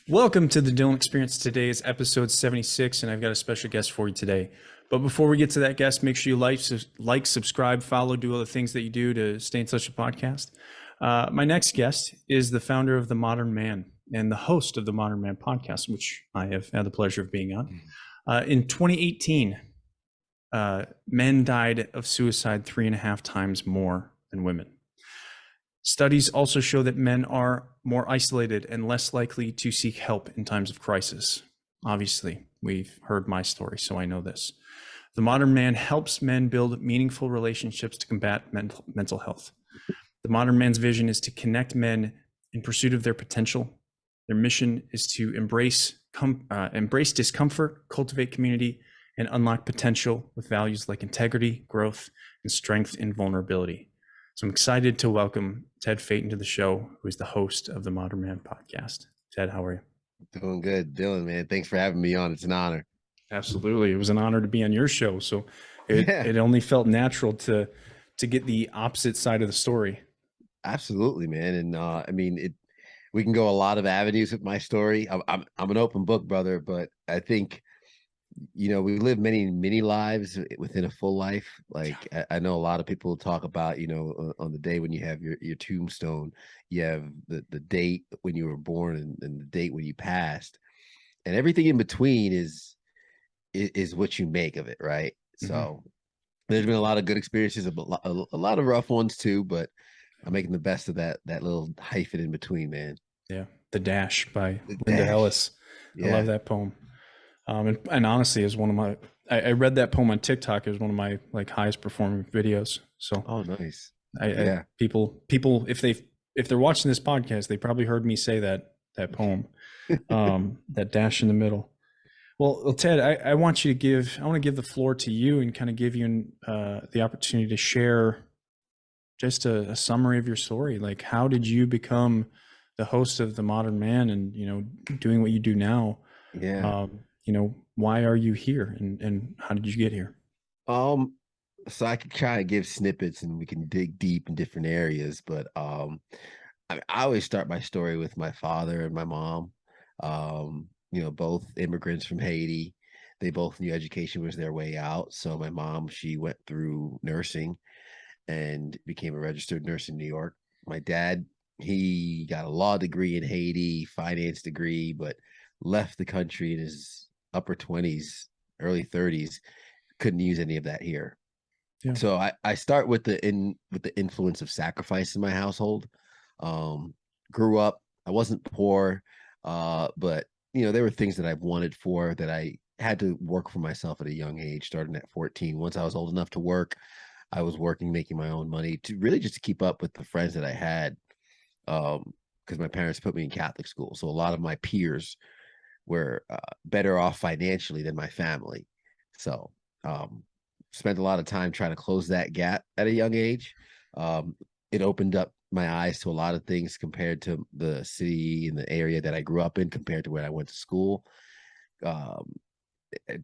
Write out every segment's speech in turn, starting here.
Welcome to the Dylan Experience. Today is episode 76, and I've got a special guest for you today. But before we get to that guest, make sure you like, subscribe, follow, do all the things that you do to stay in touch with the podcast. My next guest is the founder of The Modern Man and the host of the Modern Man podcast, which I have had the pleasure of being on. In 2018, men died of suicide 3.5 times more than women. Studies also show that men are more isolated and less likely to seek help in times of crisis. Obviously, we've heard my story, so I know this. The Modern Man helps men build meaningful relationships to combat mental health. The Modern Man's vision is to connect men in pursuit of their potential. Their mission is to embrace discomfort, cultivate community, and unlock potential with values like integrity, growth, and strength in vulnerability. So I'm excited to welcome Ted Phaeton to the show, who is the host of the Modern Man podcast. Ted, how are you? Doing good, Dylan, man. Thanks for having me on. It's an honor. Absolutely. It was an honor to be on your show. So it only felt natural to get the opposite side of the story. Absolutely, man. And I mean, we can go a lot of avenues with my story. I'm an open book, brother, but I think we live many lives within a full life. Like I know a lot of people talk about, on the day when you have your tombstone, you have the date when you were born and the date when you passed, and everything in between is what you make of it, right? So there's been a lot of good experiences, a lot of rough ones too, but I'm making the best of that little hyphen in between, man. Yeah, The Dash by The Linda dash. Ellis. I love that poem. And honestly, is one of my I read that poem on TikTok. It was one of my highest performing videos. So Oh, nice. people if they're watching this podcast, they probably heard me say that poem, that dash in the middle. Well, Ted, I want to give the floor to you and kind of give you the opportunity to share just a summary of your story. Like, how did you become the host of The Modern Man and, doing what you do now? Yeah. Why are you here and how did you get here? So I could try to give snippets and we can dig deep in different areas, but I always start my story with my father and my mom. Both immigrants from Haiti. They both knew education was their way out. So my mom, she went through nursing and became a registered nurse in New York. My dad, he got a law degree in Haiti, finance degree, but left the country in his upper 20s, early 30s, couldn't use any of that here. Yeah. So I start with the influence of sacrifice in my household. Grew up, I wasn't poor, but there were things that I wanted for that I had to work for myself at a young age, starting at 14. Once I was old enough to work, I was working, making my own money to really just to keep up with the friends that I had. Because my parents put me in Catholic school. So a lot of my peers were better off financially than my family. So spent a lot of time trying to close that gap at a young age. It opened up my eyes to a lot of things compared to the city and the area that I grew up in compared to where I went to school. I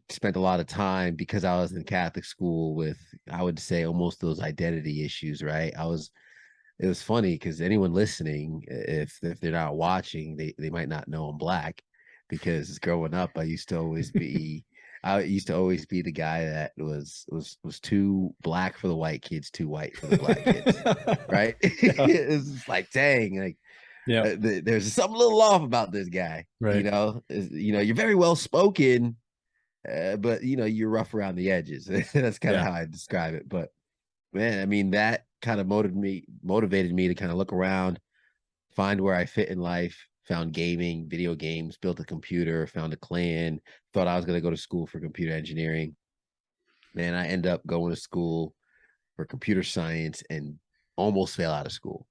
spent a lot of time because I was in Catholic school with, I would say, almost those identity issues, right? It was funny because anyone listening, if they're not watching, they might not know I'm Black, because growing up, I used to always be the guy that was too Black for the white kids, too white for the Black kids, right? It's just like, dang, like, yeah, there's something a little off about this guy, right? You're very well spoken, but you're rough around the edges. That's kind of how I describe it. But man, I mean, that kind of motivated me to kind of look around, find where I fit in life. Found gaming, video games, built a computer, found a clan, thought I was going to go to school for computer engineering. Man, I end up going to school for computer science and almost fell out of school.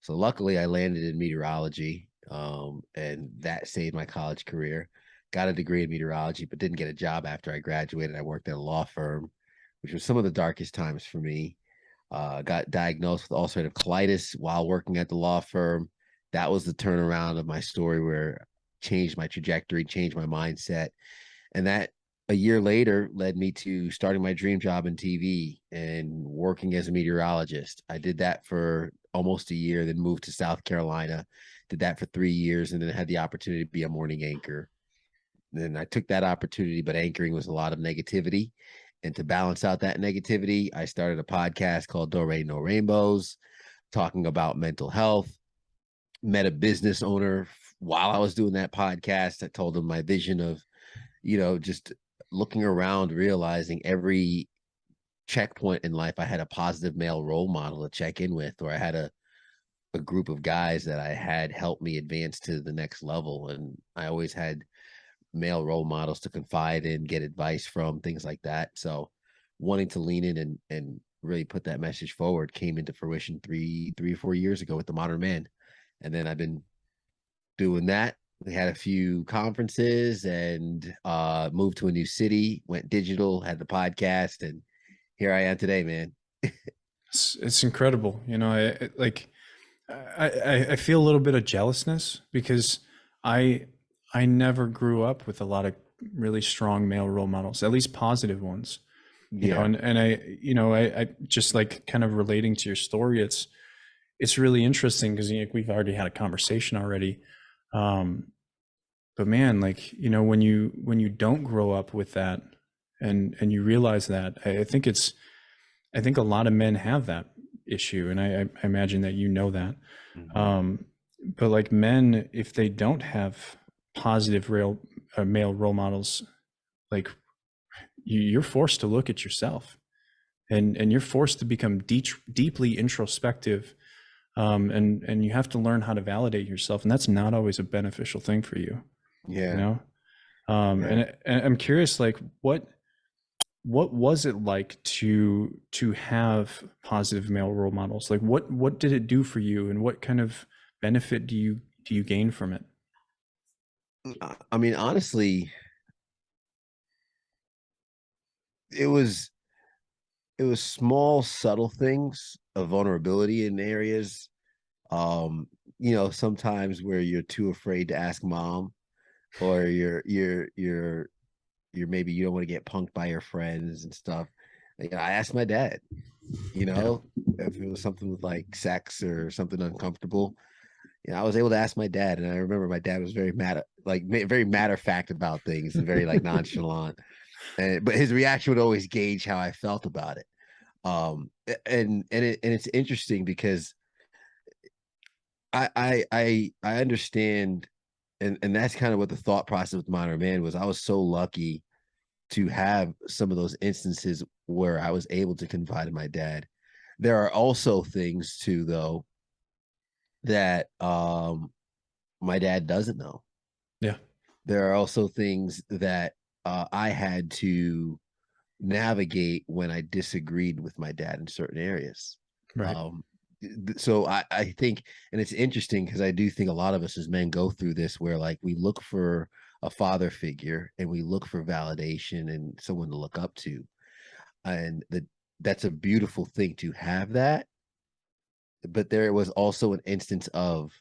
So luckily I landed in meteorology, and that saved my college career. Got a degree in meteorology, but didn't get a job after I graduated. I worked at a law firm, which was some of the darkest times for me. Got diagnosed with ulcerative colitis while working at the law firm. That was the turnaround of my story where changed my trajectory, changed my mindset. And that a year later led me to starting my dream job in TV and working as a meteorologist. I did that for almost a year, then moved to South Carolina, did that for 3 years, and then had the opportunity to be a morning anchor. Then I took that opportunity, but anchoring was a lot of negativity. And to balance out that negativity, I started a podcast called Do Re No Rainbows, talking about mental health. Met a business owner while I was doing that podcast. I told him my vision of, just looking around, realizing every checkpoint in life, I had a positive male role model to check in with, or I had a group of guys that I had helped me advance to the next level. And I always had male role models to confide in, get advice from, things like that. So wanting to lean in and really put that message forward came into fruition three or 4 years ago with the Modern Man. And then I've been doing that. We had a few conferences and moved to a new city, went digital, had the podcast, and here I am today, man. It's incredible. I feel a little bit of jealousness because I I never grew up with a lot of really strong male role models, at least positive ones. Yeah. And I just like kind of relating to your story. It's really interesting because we've already had a conversation already. Um, but man, like when you don't grow up with that, and you realize that, I think a lot of men have that issue, and I imagine that that. Mhm. Um, but like men, if they don't have positive male role models, like you're forced to look at yourself, and you're forced to become deeply introspective, and you have to learn how to validate yourself, and that's not always a beneficial thing for you, you Yeah. know. Yeah. And I'm curious, like what was it like to have positive male role models? Like what did it do for you, and what kind of benefit do you gain from it? I mean, honestly, it was it was small, subtle things of vulnerability in areas. Um, sometimes where you're too afraid to ask mom, or you're maybe you don't want to get punked by your friends and stuff. I asked my dad, Yeah. if it was something with like sex or something uncomfortable. I was able to ask my dad, and I remember my dad was very matter of fact about things and very like nonchalant. But his reaction would always gauge how I felt about it. And it's interesting because I understand, and that's kind of what the thought process with Modern Man was. I was so lucky to have some of those instances where I was able to confide in my dad. There are also things too, though, that my dad doesn't know. Yeah. There are also things that I had to navigate when I disagreed with my dad in certain areas. Right. Um, so I think, and it's interesting because I do think a lot of us as men go through this where like we look for a father figure and we look for validation and someone to look up to. And that's a beautiful thing to have that. But there was also an instance of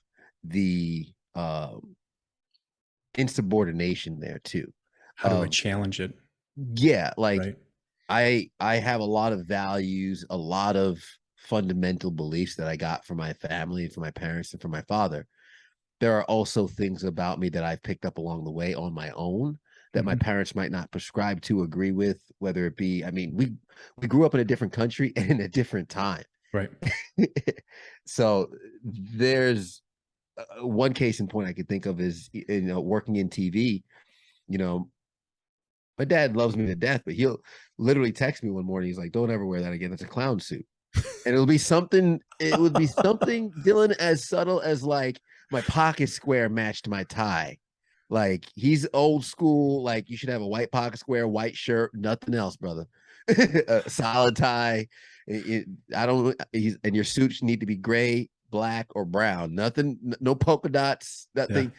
the insubordination there too. How do I Of challenge it? yeah, like Right. I have a lot of values, a lot of fundamental beliefs that I got from my family and from my parents and from my father. There are also things about me that I've picked up along the way on my own that my Hmm. parents might not prescribe to, agree with, whether it be, I mean, we grew up in a different country and in a different time. Right. So there's one case in point I could think of is, working in TV. You know, my dad loves me to death, but he'll literally text me one morning. He's like, "Don't ever wear that again. That's a clown suit." And it'll be something. It would be something, Dylan, as subtle as like my pocket square matched my tie. Like he's old school. Like you should have a white pocket square, white shirt, nothing else, brother. A solid tie. I don't. And your suits need to be gray, black, or brown. Nothing. No polka dots. Yeah. Nothing.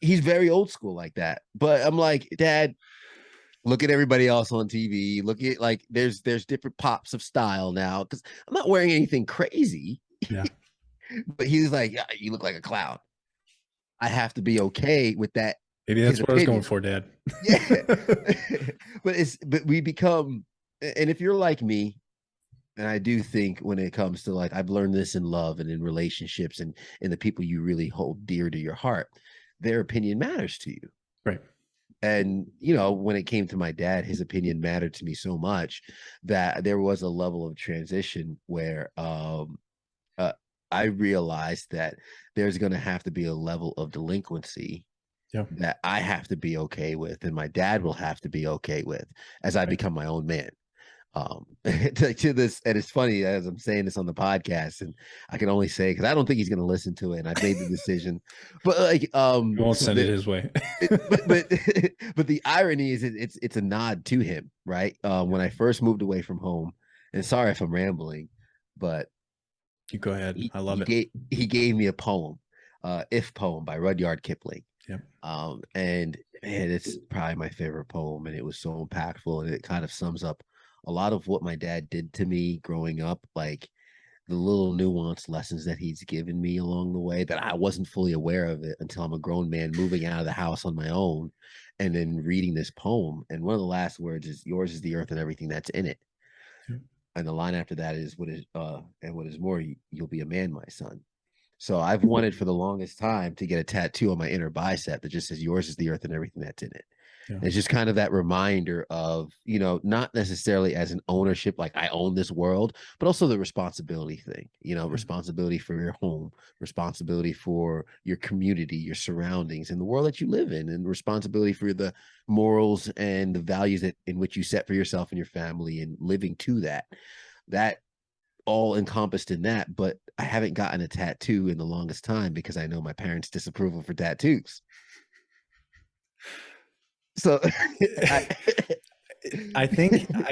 He's very old school like that. But I'm like, Dad, look at everybody else on TV. Look at like there's different pops of style now because I'm not wearing anything crazy. Yeah. But he's like, yeah, you look like a clown. I have to be okay with that Maybe that's his what I was going opinion. for, Dad. Yeah. But we become, and if you're like me, and I do think when it comes to, like, I've learned this in love and in relationships and in the people you really hold dear to your heart, their opinion matters to you. Right. And when it came to my dad, his opinion mattered to me so much that there was a level of transition where uh, I realized that there's going to have to be a level of delinquency Yeah. that I have to be okay with, and my dad will have to be okay with as I Right. become my own man. To this, and it's funny as I'm saying this on the podcast, and I can only say because I don't think he's going to listen to it, and I've made the decision. But like, We won't send it his way. but but the irony is it's a nod to him, right? When I first moved away from home, and sorry if I'm rambling, but You go ahead. he I love he it. gave he gave me a poem, "If Poem" by Rudyard Kipling. Yeah. And man, it's probably my favorite poem, and it was so impactful, and it kind of sums up a lot of what my dad did to me growing up, like the little nuanced lessons that he's given me along the way that I wasn't fully aware of it until I'm a grown man moving out of the house on my own and then reading this poem. And one of the last words is, "Yours is the earth and everything that's in it." Yeah. And the line after that is, and what is more, you'll be a man, my son." So I've wanted for the longest time to get a tattoo on my inner bicep that just says, "Yours is the earth and everything that's in it." Yeah. And it's just kind of that reminder of, not necessarily as an ownership, like I own this world, but also the responsibility thing, responsibility for your home, responsibility for your community, your surroundings, and the world that you live in, and responsibility for the morals and the values that in which you set for yourself and your family and living to that. That all encompassed in that, but I haven't gotten a tattoo in the longest time because I know my parents' disapproval for tattoos. So I, I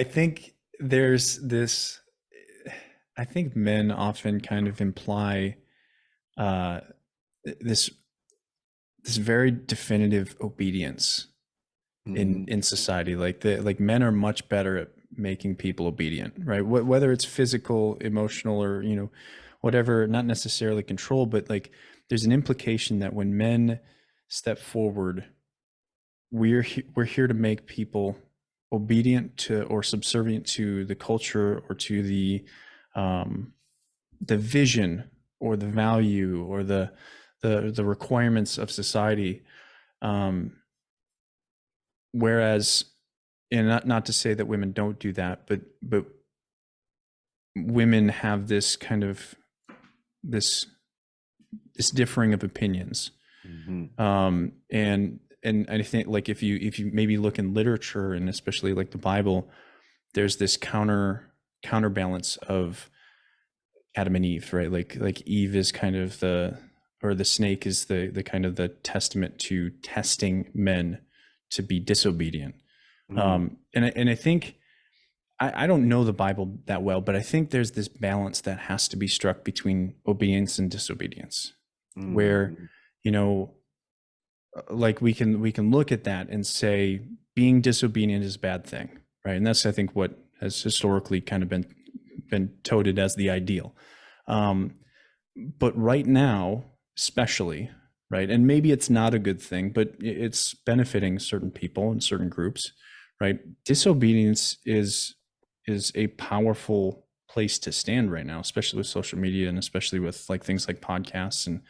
think there's this. I think men often kind of imply uh, this very definitive obedience in Mhm, society. Like men are much better at making people obedient, right? Whether it's physical, emotional, or whatever. Not necessarily control, but like there's an implication that when men step forward, we're here to make people obedient to or subservient to the culture or to um, the vision or the value or the requirements of society. Um, whereas, and not to say that women don't do that, but women have this kind of this differing of opinions. mhm, And I think like if you maybe look in literature and especially like the Bible, there's this counterbalance of Adam and Eve, right? Like Eve is kind of the snake is the kind of the testament to testing men to be disobedient. mhm, And I think I don't know the Bible that well, but I think there's this balance that has to be struck between obedience and disobedience, where mhm, you know like we can look at that and say being disobedient is a bad thing, right? And that's I think what has historically kind of been touted as the ideal. um, but right now especially, right, and maybe it's not a good thing but it's benefiting certain people and certain groups, right? Disobedience is a powerful place to stand right now, especially with social media and especially with like things like podcasts and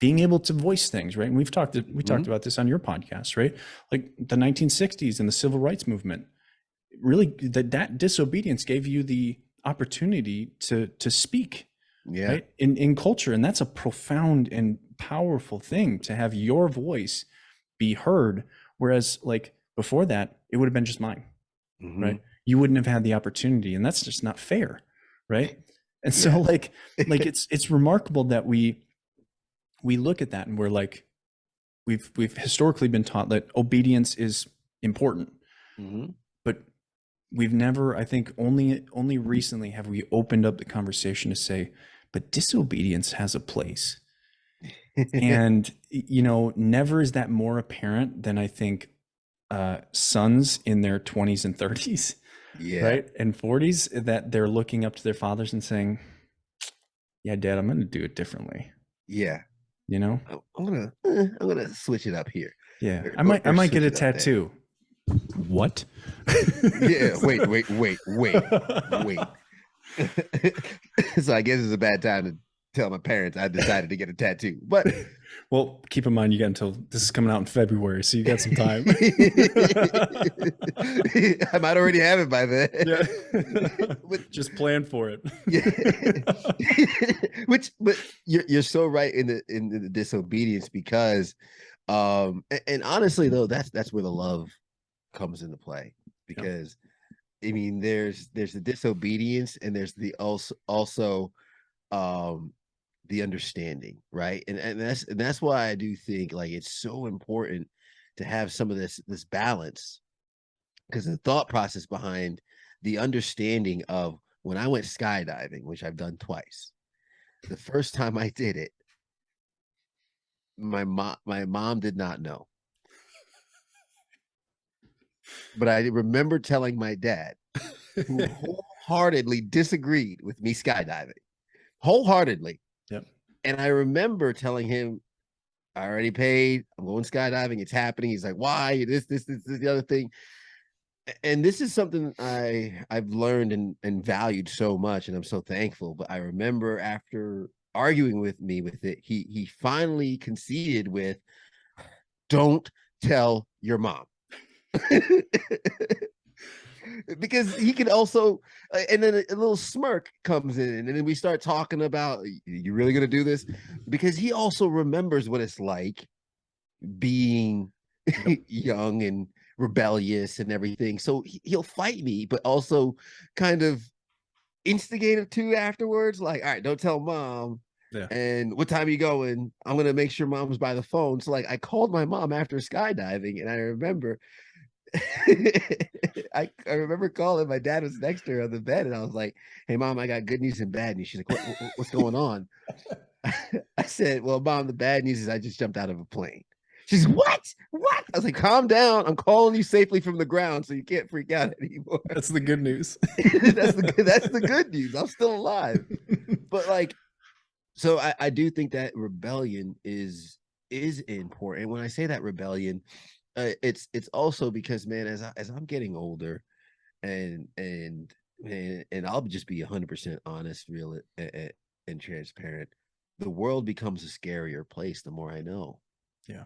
being able to voice things, right? And we talked mhm. about this on your podcast, right? Like the 1960s and the civil rights movement, really that disobedience gave you the opportunity to speak, Yeah. right? In culture. And that's a profound and powerful thing to have your voice be heard. Whereas like before that, it would have been just mine, right? Mhm. You wouldn't have had the opportunity, and that's just not fair, right? And so Yes. like it's remarkable that we look at that and we're like, we've historically been taught that obedience is important, Mhm. but we've never, I think only recently have we opened up the conversation to say, but disobedience has a place. And never is that more apparent than I think sons in their 20s and 30s, Yeah. right, and 40s, that they're looking up to their fathers and saying, yeah, dad, I'm going to do it differently, Yeah. you know I'm gonna switch it up here. Yeah, I or might get switch a it up there. tattoo. What? Yeah, wait. So I guess it's a bad time to tell my parents I decided to get a tattoo. But Well, keep in mind you got until this is coming out in February, so you got some time. I might already have it by then. Yeah. But Just plan for it. yeah. But you're so right in the disobedience because and honestly though that's where the love comes into play Yeah. because I mean there's the disobedience and there's the also um the understanding, right? And that's why I do think like it's so important to have some of this balance because the thought process behind the understanding of when I went skydiving, which I've done twice, the first time I did it, my mom did not know, but I remember telling my dad, who wholeheartedly disagreed with me skydiving, wholeheartedly, Yep. and I remember telling him, I already paid. I'm going skydiving. It's happening. He's like, why? This, the other thing. And this is something I've learned and valued so much, and I'm so thankful. But I remember after arguing with me with it, he finally conceded with, "Don't tell your mom." Because he could also, and then a little smirk comes in, and then we start talking about, you really gonna do this? Because he also remembers what it's like being Yep. young and rebellious and everything. So he'll fight me, but also kind of instigate it too afterwards. Like, all right, don't tell mom. Yeah. And what time are you going? I'm gonna make sure mom's by the phone. So like I called my mom after skydiving, and I remember I remember calling. My dad was next to her on the bed, and I was like, "Hey, mom, I got good news and bad news." She's like, what's going on?" I said, "Well, mom, the bad news is I just jumped out of a plane." She's, "What? What?" I was like, "Calm down. I'm calling you safely from the ground, so you can't freak out anymore." That's the good news. That's the good news. I'm still alive. But like, so I do think that rebellion is important. When I say that rebellion, it's also because, man, as I'm getting older, and I'll just be 100% honest, real, and transparent. The world becomes a scarier place the more I know. Yeah.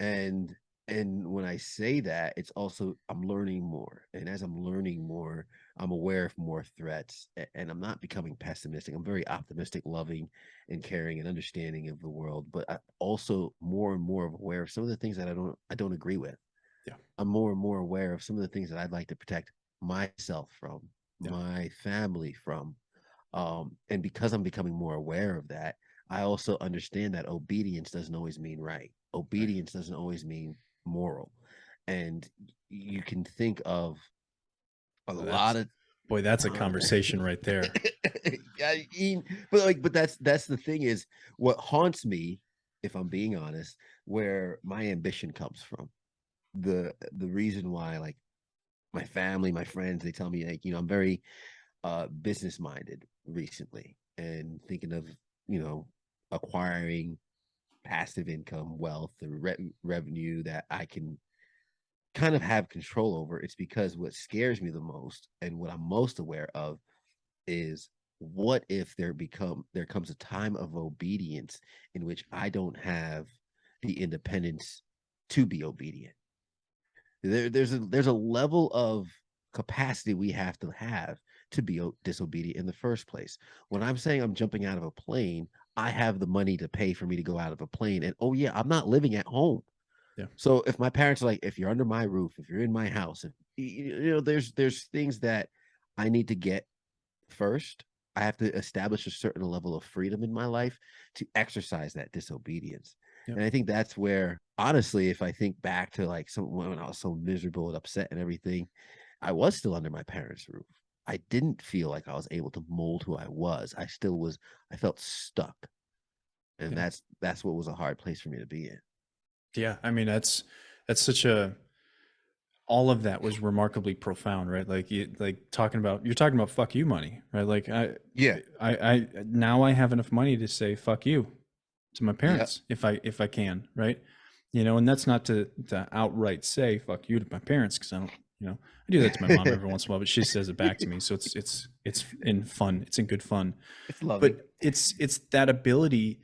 And when I say that, it's also I'm learning more. And as I'm learning more, I'm aware of more threats. And I'm not becoming pessimistic. I'm very optimistic, loving, and caring and understanding of the world. But I'm also more and more aware of some of the things that I don't agree with. Yeah. I'm more and more aware of some of the things that I'd like to protect myself from, Yeah. my family from. And because I'm becoming more aware of that, I also understand that obedience doesn't always mean right. Right. Obedience doesn't always mean moral. And you can think of a lot That's of boy, that's a time. conversation right there. I mean, but that's the thing is what haunts me, if I'm being honest, where my ambition comes from. The reason why, like, my family, my friends, they tell me, like, I'm very business minded recently and thinking of, acquiring passive income, wealth, and revenue that I can kind of have control over. It's because what scares me the most and what I'm most aware of is, what if there comes a time of obedience in which I don't have the independence to be obedient. There's a level of capacity we have to be disobedient in the first place. When I'm saying I'm jumping out of a plane, I have the money to pay for me to go out of a plane, and oh yeah, I'm not living at home. Yeah. So if my parents are like, if you're under my roof, if you're in my house, if there's things that I need to get first. I have to establish a certain level of freedom in my life to exercise that disobedience. Yep. And I think that's where, honestly, if I think back to like when I was so miserable and upset and everything, I was still under my parents' roof. I didn't feel like I was able to mold who I was. I felt stuck. And Yeah. that's what was a hard place for me to be in. Yeah. I mean, that's such a all of that was remarkably profound, right? Like you're talking about fuck you money, right? Like Yeah. I now I have enough money to say fuck you to my Yeah. parents if I can, right? And that's not to outright say "fuck you" to my parents, because I don't. I do that to my mom every once in a while, but she says it back to me, so it's in fun. It's in good fun, It's loving. but it's that ability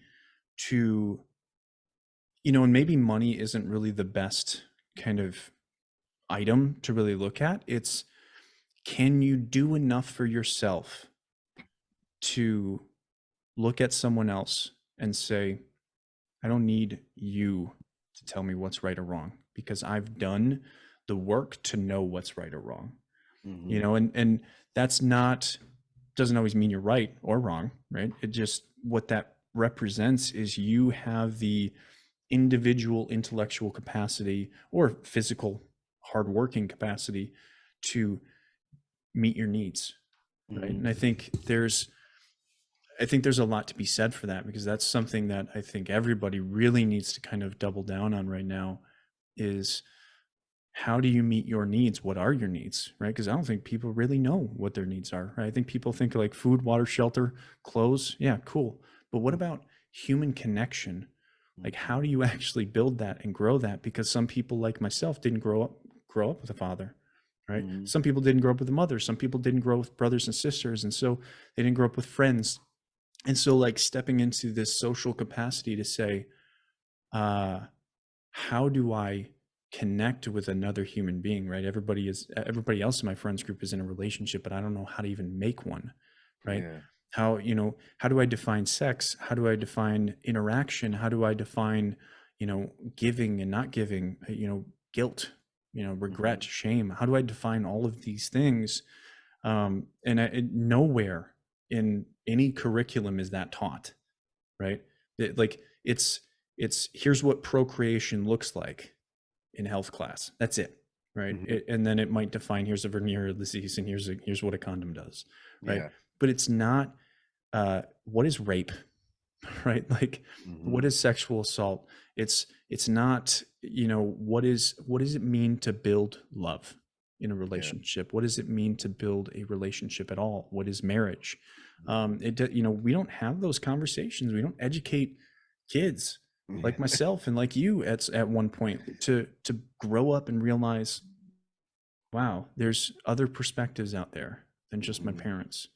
to, and maybe money isn't really the best kind of item to really look at. It's, can you do enough for yourself to look at someone else and say, I don't need you to tell me what's right or wrong, because I've done the work to know what's right or wrong. Hmm. And that's not, doesn't always mean you're right or wrong, right? It just, what that represents is you have the individual intellectual capacity or physical hardworking capacity to meet your needs, right? Hmm. And I think there's a lot to be said for that, because that's something that I think everybody really needs to kind of double down on right now is, how do you meet your needs? What are your needs, right? Because I don't think people really know what their needs are, right? I think people think like food, water, shelter, clothes. Yeah, cool. But what about human connection? Like, how do you actually build that and grow that? Because some people like myself didn't grow up with a father, right? Hmm. Some people didn't grow up with a mother. Some people didn't grow up with brothers and sisters, and so they didn't grow up with friends. And so, like, stepping into this social capacity to say, uh, how do I connect with another human being, right? Everybody else in my friends group is in a relationship, but I don't know how to even make one, right? Yeah. How do I define sex? How do I define interaction? How do I define, giving and not giving, guilt, regret, Hmm. shame? How do I define all of these things? Nowhere in any curriculum is that taught, right? Like, it's here's what procreation looks like in health class. That's it, right? Hmm. And then it might define, here's a venereal disease and here's what a condom does, right? Yeah. But it's not, what is rape, right? Like, Hmm. what is sexual assault? It's not, what does it mean to build love in a Yeah. relationship? What does it mean to build a relationship at all? What is marriage? Hmm. We don't have those conversations. We don't educate kids like Yeah. myself and like you at one point to grow up and realize, wow, there's other perspectives out there than just my Hmm. parents,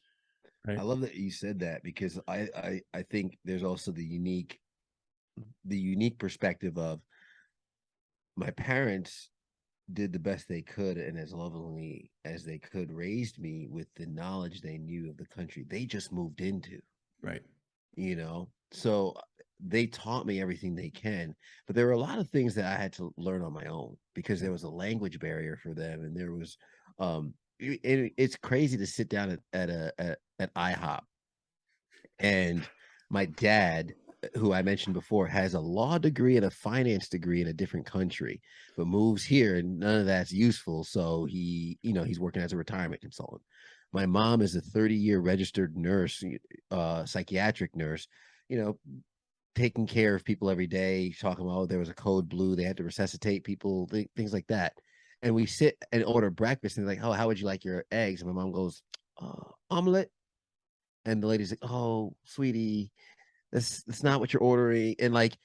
I right? love that you said that because I think there's also the unique perspective of my parents did the best they could and as lovingly as they could raised me with the knowledge they knew of the country they just moved into, Right. so they taught me everything they can, but there were a lot of things that I had to learn on my own because Yeah. there was a language barrier for them, and there was it's crazy to sit down at IHOP, and my dad, who I mentioned before, has a law degree and a finance degree in a different country, but moves here and none of that's useful. So he's working as a retirement consultant. My mom is a 30-year registered nurse, psychiatric nurse, you know, taking care of people every day, talking about, oh, there was a code blue, they had to resuscitate people, things like that. And we sit and order breakfast and they're like, oh, how would you like your eggs? And my mom goes, omelet. And the lady's like, oh, sweetie, that's not what you're ordering. And like,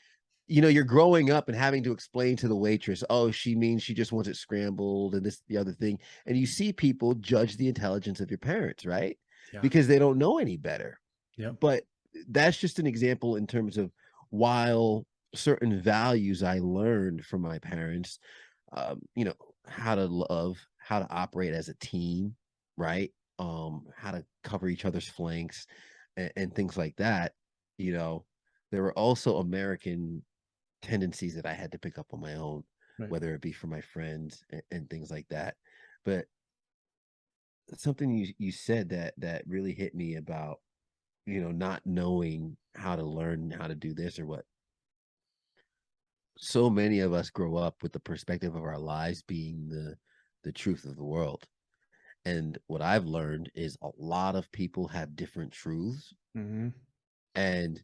you're growing up and having to explain to the waitress, oh, she means she just wants it scrambled and this, the other thing. And you see people judge the intelligence of your parents, right? Yeah. Because they don't know any better. Yep. But that's just an example in terms of, while certain values I learned from my parents, um, you know, how to love, how to operate as a team, right? How to cover each other's flanks and things like that. You know, there were also American tendencies that I had to pick up on my own, Right. whether it be from my friends and things like that. But something you said that really hit me about, not knowing how to learn how to do this or what. So many of us grow up with the perspective of our lives being the truth of the world. And what I've learned is a lot of people have different truths, Mm-hmm. and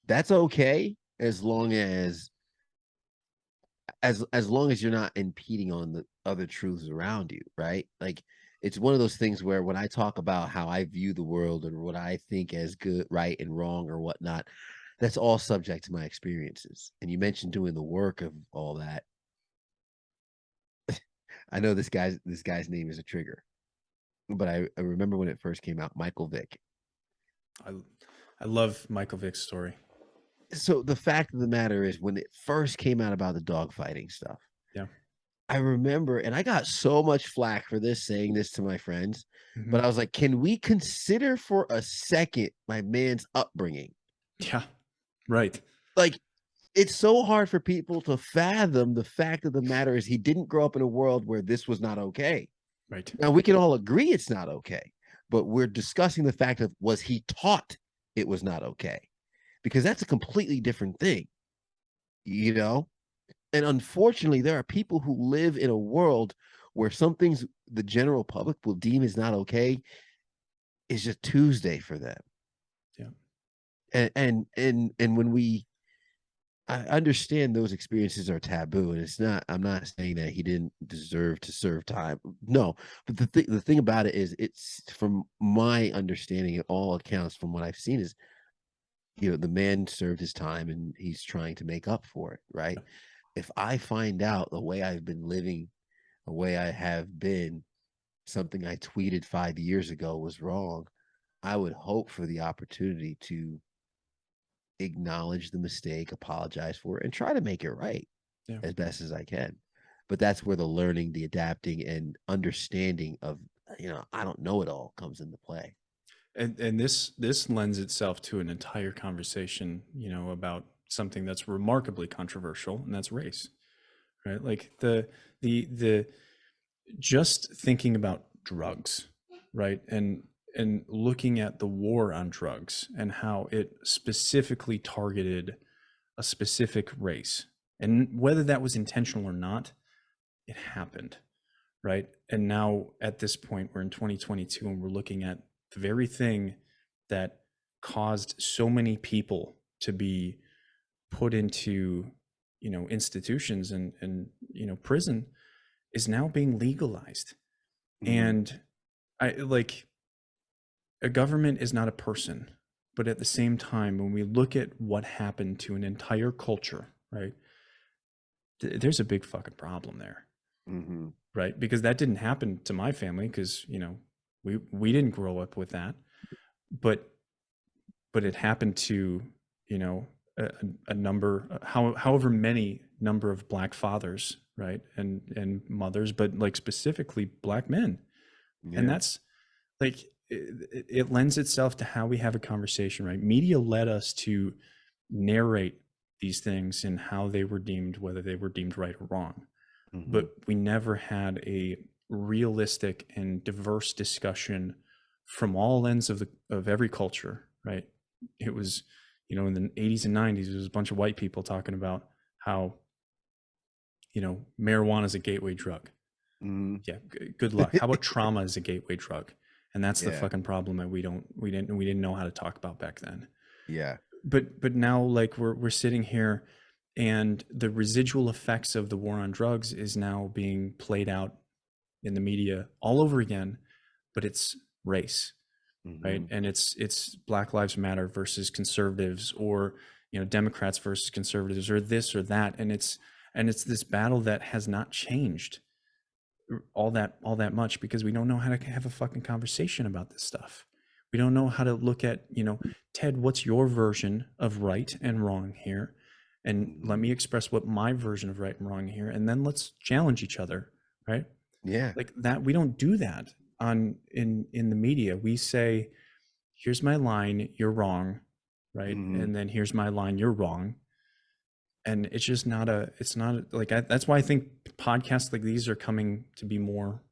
that's okay as long as you're not impeding on the other truths around you, right? Like, it's one of those things where when I talk about how I view the world and what I think as good, right, and wrong or whatnot, that's all subject to my experiences. And you mentioned doing the work of all that. I know this guy's name is a trigger, but I remember when it first came out, Michael Vick. I I love Michael Vick's story. So the fact of the matter is, when it first came out about the dog fighting stuff, Yeah. I remember, and I got so much flack for this, saying this to my friends, but Hmm. I was like, can we consider for a second my man's upbringing? Yeah. Right. Like, it's so hard for people to fathom the fact of the matter is he didn't grow up in a world where this was not okay. Right. Now we can all agree it's not okay, but we're discussing the fact of, was he taught it was not okay? Because that's a completely different thing, you know? And unfortunately, there are people who live in a world where some things the general public will deem is not okay is just Tuesday for them. Yeah. And when we I understand those experiences are taboo, and it's not. I'm not saying that he didn't deserve to serve time. No, but the thing about it is, it's from my understanding, at all accounts, from what I've seen, is the man served his time and he's trying to make up for it. Right. Yeah. If I find out the way I've been living, the way I have been, something I tweeted 5 years ago was wrong, I would hope for the opportunity to acknowledge the mistake, apologize for it, and try to make it right Yeah. as best as I can. But that's where the learning, the adapting, and understanding of, I don't know it all comes into play. And this lends itself to an entire conversation, about something that's remarkably controversial, and that's race, right? Like the just thinking about drugs, right? And looking at the war on drugs and how it specifically targeted a specific race. And whether that was intentional or not, it happened, right? And now at this point, we're in 2022 and we're looking at the very thing that caused so many people to be put into, institutions and prison is now being legalized. Mm-hmm. And I like a government is not a person, but at the same time, when we look at what happened to an entire culture, right, there's a big fucking problem there, Mm-hmm. right? Because that didn't happen to my family because we didn't grow up with that, but it happened to you know a number, however many number of black fathers, right, and mothers, but like specifically black men, and Yeah. that's like it lends itself to how we have a conversation, right? Media led us to narrate these things and how they were deemed, whether they were deemed right or wrong, Mm-hmm. but we never had a realistic and diverse discussion from all ends of every culture, right? It was, in the 80s and 90s, it was a bunch of white people talking about how, marijuana is a gateway drug. Mm-hmm. Yeah, good luck. How about trauma is a gateway drug? And that's the Yeah. fucking problem that we didn't know how to talk about back then. Yeah. But now, like, we're sitting here, and the residual effects of the war on drugs is now being played out in the media all over again, but it's race, right? Mm-hmm. And it's Black Lives Matter versus conservatives, or Democrats versus conservatives, or this or that, and it's this battle that has not changed all that much, because we don't know how to have a fucking conversation about this stuff. We don't know how to look at, Ted, what's your version of right and wrong here? And let Mm-hmm. me express what my version of right and wrong here, and then let's challenge each other, right? Yeah. Like that, we don't do that in the media. We say, here's my line, you're wrong, right? Mm-hmm. And then here's my line, you're wrong. And it's just not like that's why I think podcasts like these are coming to be more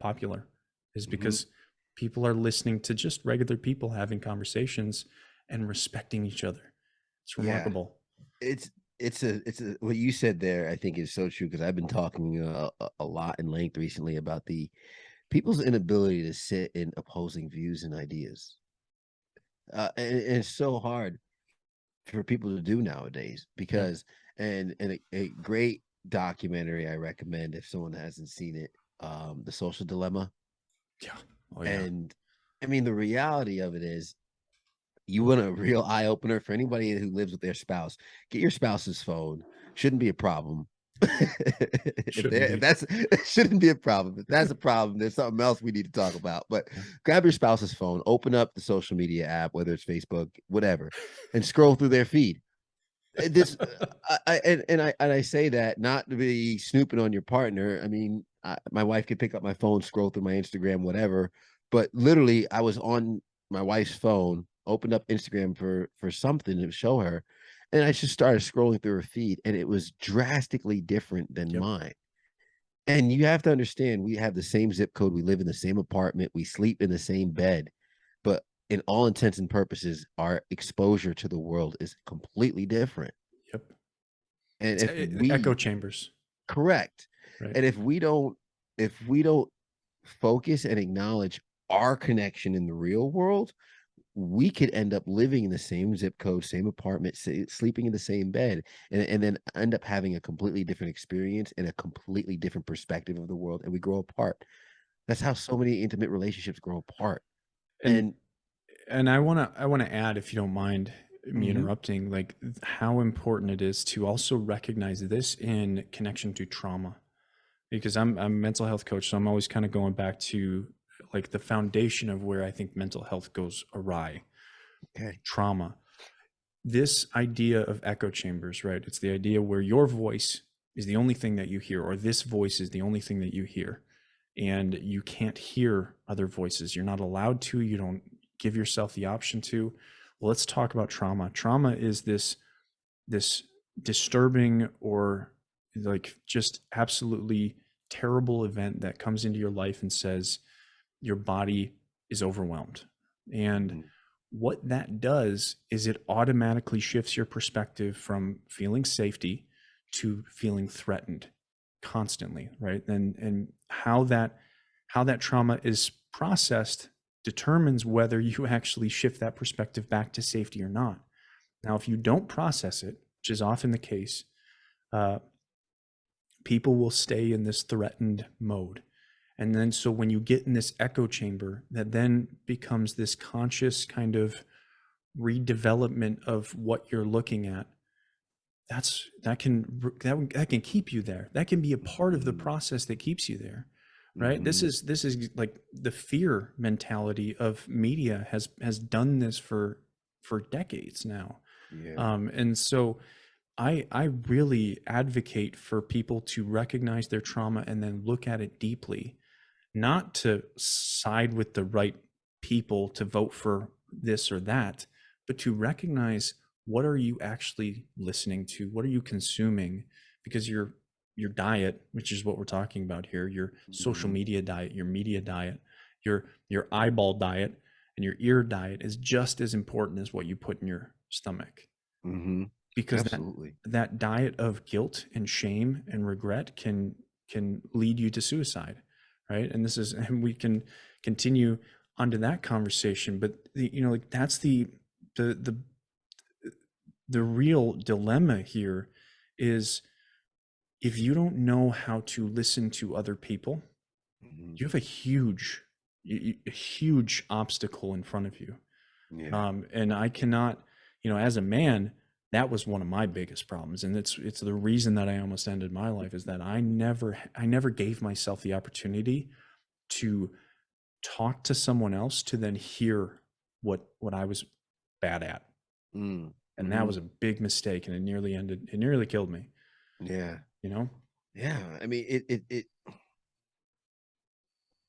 popular, is Mm-hmm. because people are listening to just regular people having conversations and respecting each other. It's Yeah. remarkable. It's a what you said there, I think, is so true, because I've been talking a lot in length recently about the people's inability to sit in opposing views and ideas. And it's so hard for people to do nowadays, Yeah. because and a great documentary I recommend, if someone hasn't seen it, The Social Dilemma. Yeah. Oh yeah. And I mean, the reality of it is, You want a real eye opener for anybody who lives with their spouse? Get your spouse's phone. Shouldn't be a problem. Shouldn't If be. that's it shouldn't be a problem. If that's a problem, there's something else we need to talk about. But Yeah. grab your spouse's phone, open up the social media app, whether it's Facebook, whatever, and scroll through their feed. This I say that not to be snooping on your partner. I mean, my wife could pick up my phone, scroll through my Instagram, whatever. But literally, I was on my wife's phone, opened up Instagram for something to show her, and I just started scrolling through her feed, and it was drastically different than Yep. mine. And you have to understand, we have the same zip code, we live in the same apartment, we sleep in the same bed, but in all intents and purposes, our exposure to the world is completely different. Yep. And It's if echo we chambers, correct, right? and if we don't focus and acknowledge our connection in the real world, we could end up living in the same zip code, same apartment, sleeping in the same bed, and then end up having a completely different experience and a completely different perspective of the world, and we grow apart. That's how so many intimate relationships grow apart. And And I wanna add, if you don't mind me mhm, interrupting, like how important it is to also recognize this in connection to trauma. Because I'm a mental health coach, so I'm always kind of going back to like the foundation of where I think mental health goes awry. okay. Trauma. This idea of echo chambers, right? It's the idea where your voice is the only thing that you hear, or this voice is the only thing that you hear, and you can't hear other voices. You're not allowed to, you don't give yourself the option to. Well, let's talk about trauma. Trauma is this disturbing or like just absolutely terrible event that comes into your life and says your body is overwhelmed. And Mhm, what that does is it automatically shifts your perspective from feeling safety to feeling threatened constantly, right? And how that trauma is processed determines whether you actually shift that perspective back to safety or not. Now, if you don't process it, which is often the case, uh, people will stay in this threatened mode. And then, so when you get in this echo chamber, that then becomes this conscious kind of redevelopment of what you're looking at. That can keep you there. That can be a part of the mhm, process that keeps you there, right? This mhm. is this is like the fear mentality of media has done this for decades now. Yeah. And so I really advocate for people to recognize their trauma and then look at it deeply, not to side with the right people to vote for this or that, but to recognize what are you actually listening to? What are you consuming? Because your diet, which is what we're talking about here, your social Mhm, media diet, your media diet, your eyeball diet, and your ear diet is just as important as what you put in your stomach, mhm. because Absolutely. that diet of guilt and shame and regret can lead you to suicide, right? And this is and we can continue onto that conversation, but like that's the the the real dilemma here is if you don't know how to listen to other people, Mhm. you have a huge obstacle in front of you. Yeah. And I cannot, as a man, that was one of my biggest problems, and it's the reason that I almost ended my life is that I never gave myself the opportunity to talk to someone else to then hear what I was bad at, Mm, and that was mhm. a big mistake, and it nearly killed me. Yeah. You know? Yeah. I mean, it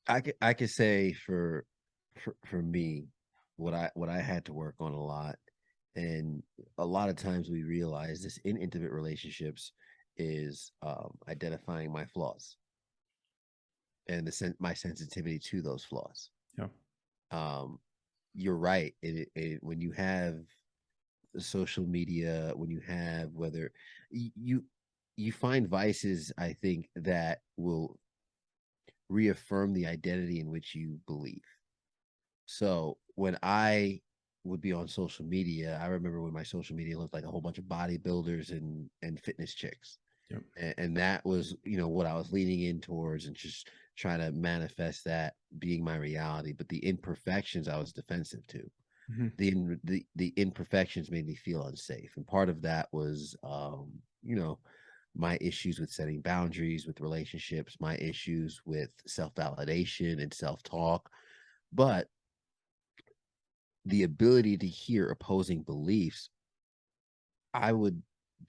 I could say for me, what I had to work on a lot, and a lot of times we realize this in intimate relationships is identifying my flaws and my sensitivity to those flaws. Yeah. Um, you're right. When you have social media, when you have whether you you find vices, I think that will reaffirm the identity in which you believe. So when I would be on social media, I remember when my social media looked like a whole bunch of bodybuilders and fitness chicks. Yep. And that was, what I was leaning in towards and just trying to manifest that being my reality. But the imperfections I was defensive to. Mhm. The imperfections made me feel unsafe, and part of that was, you know, my issues with setting boundaries with relationships, my issues with self-validation and self-talk. But the ability to hear opposing beliefs, I would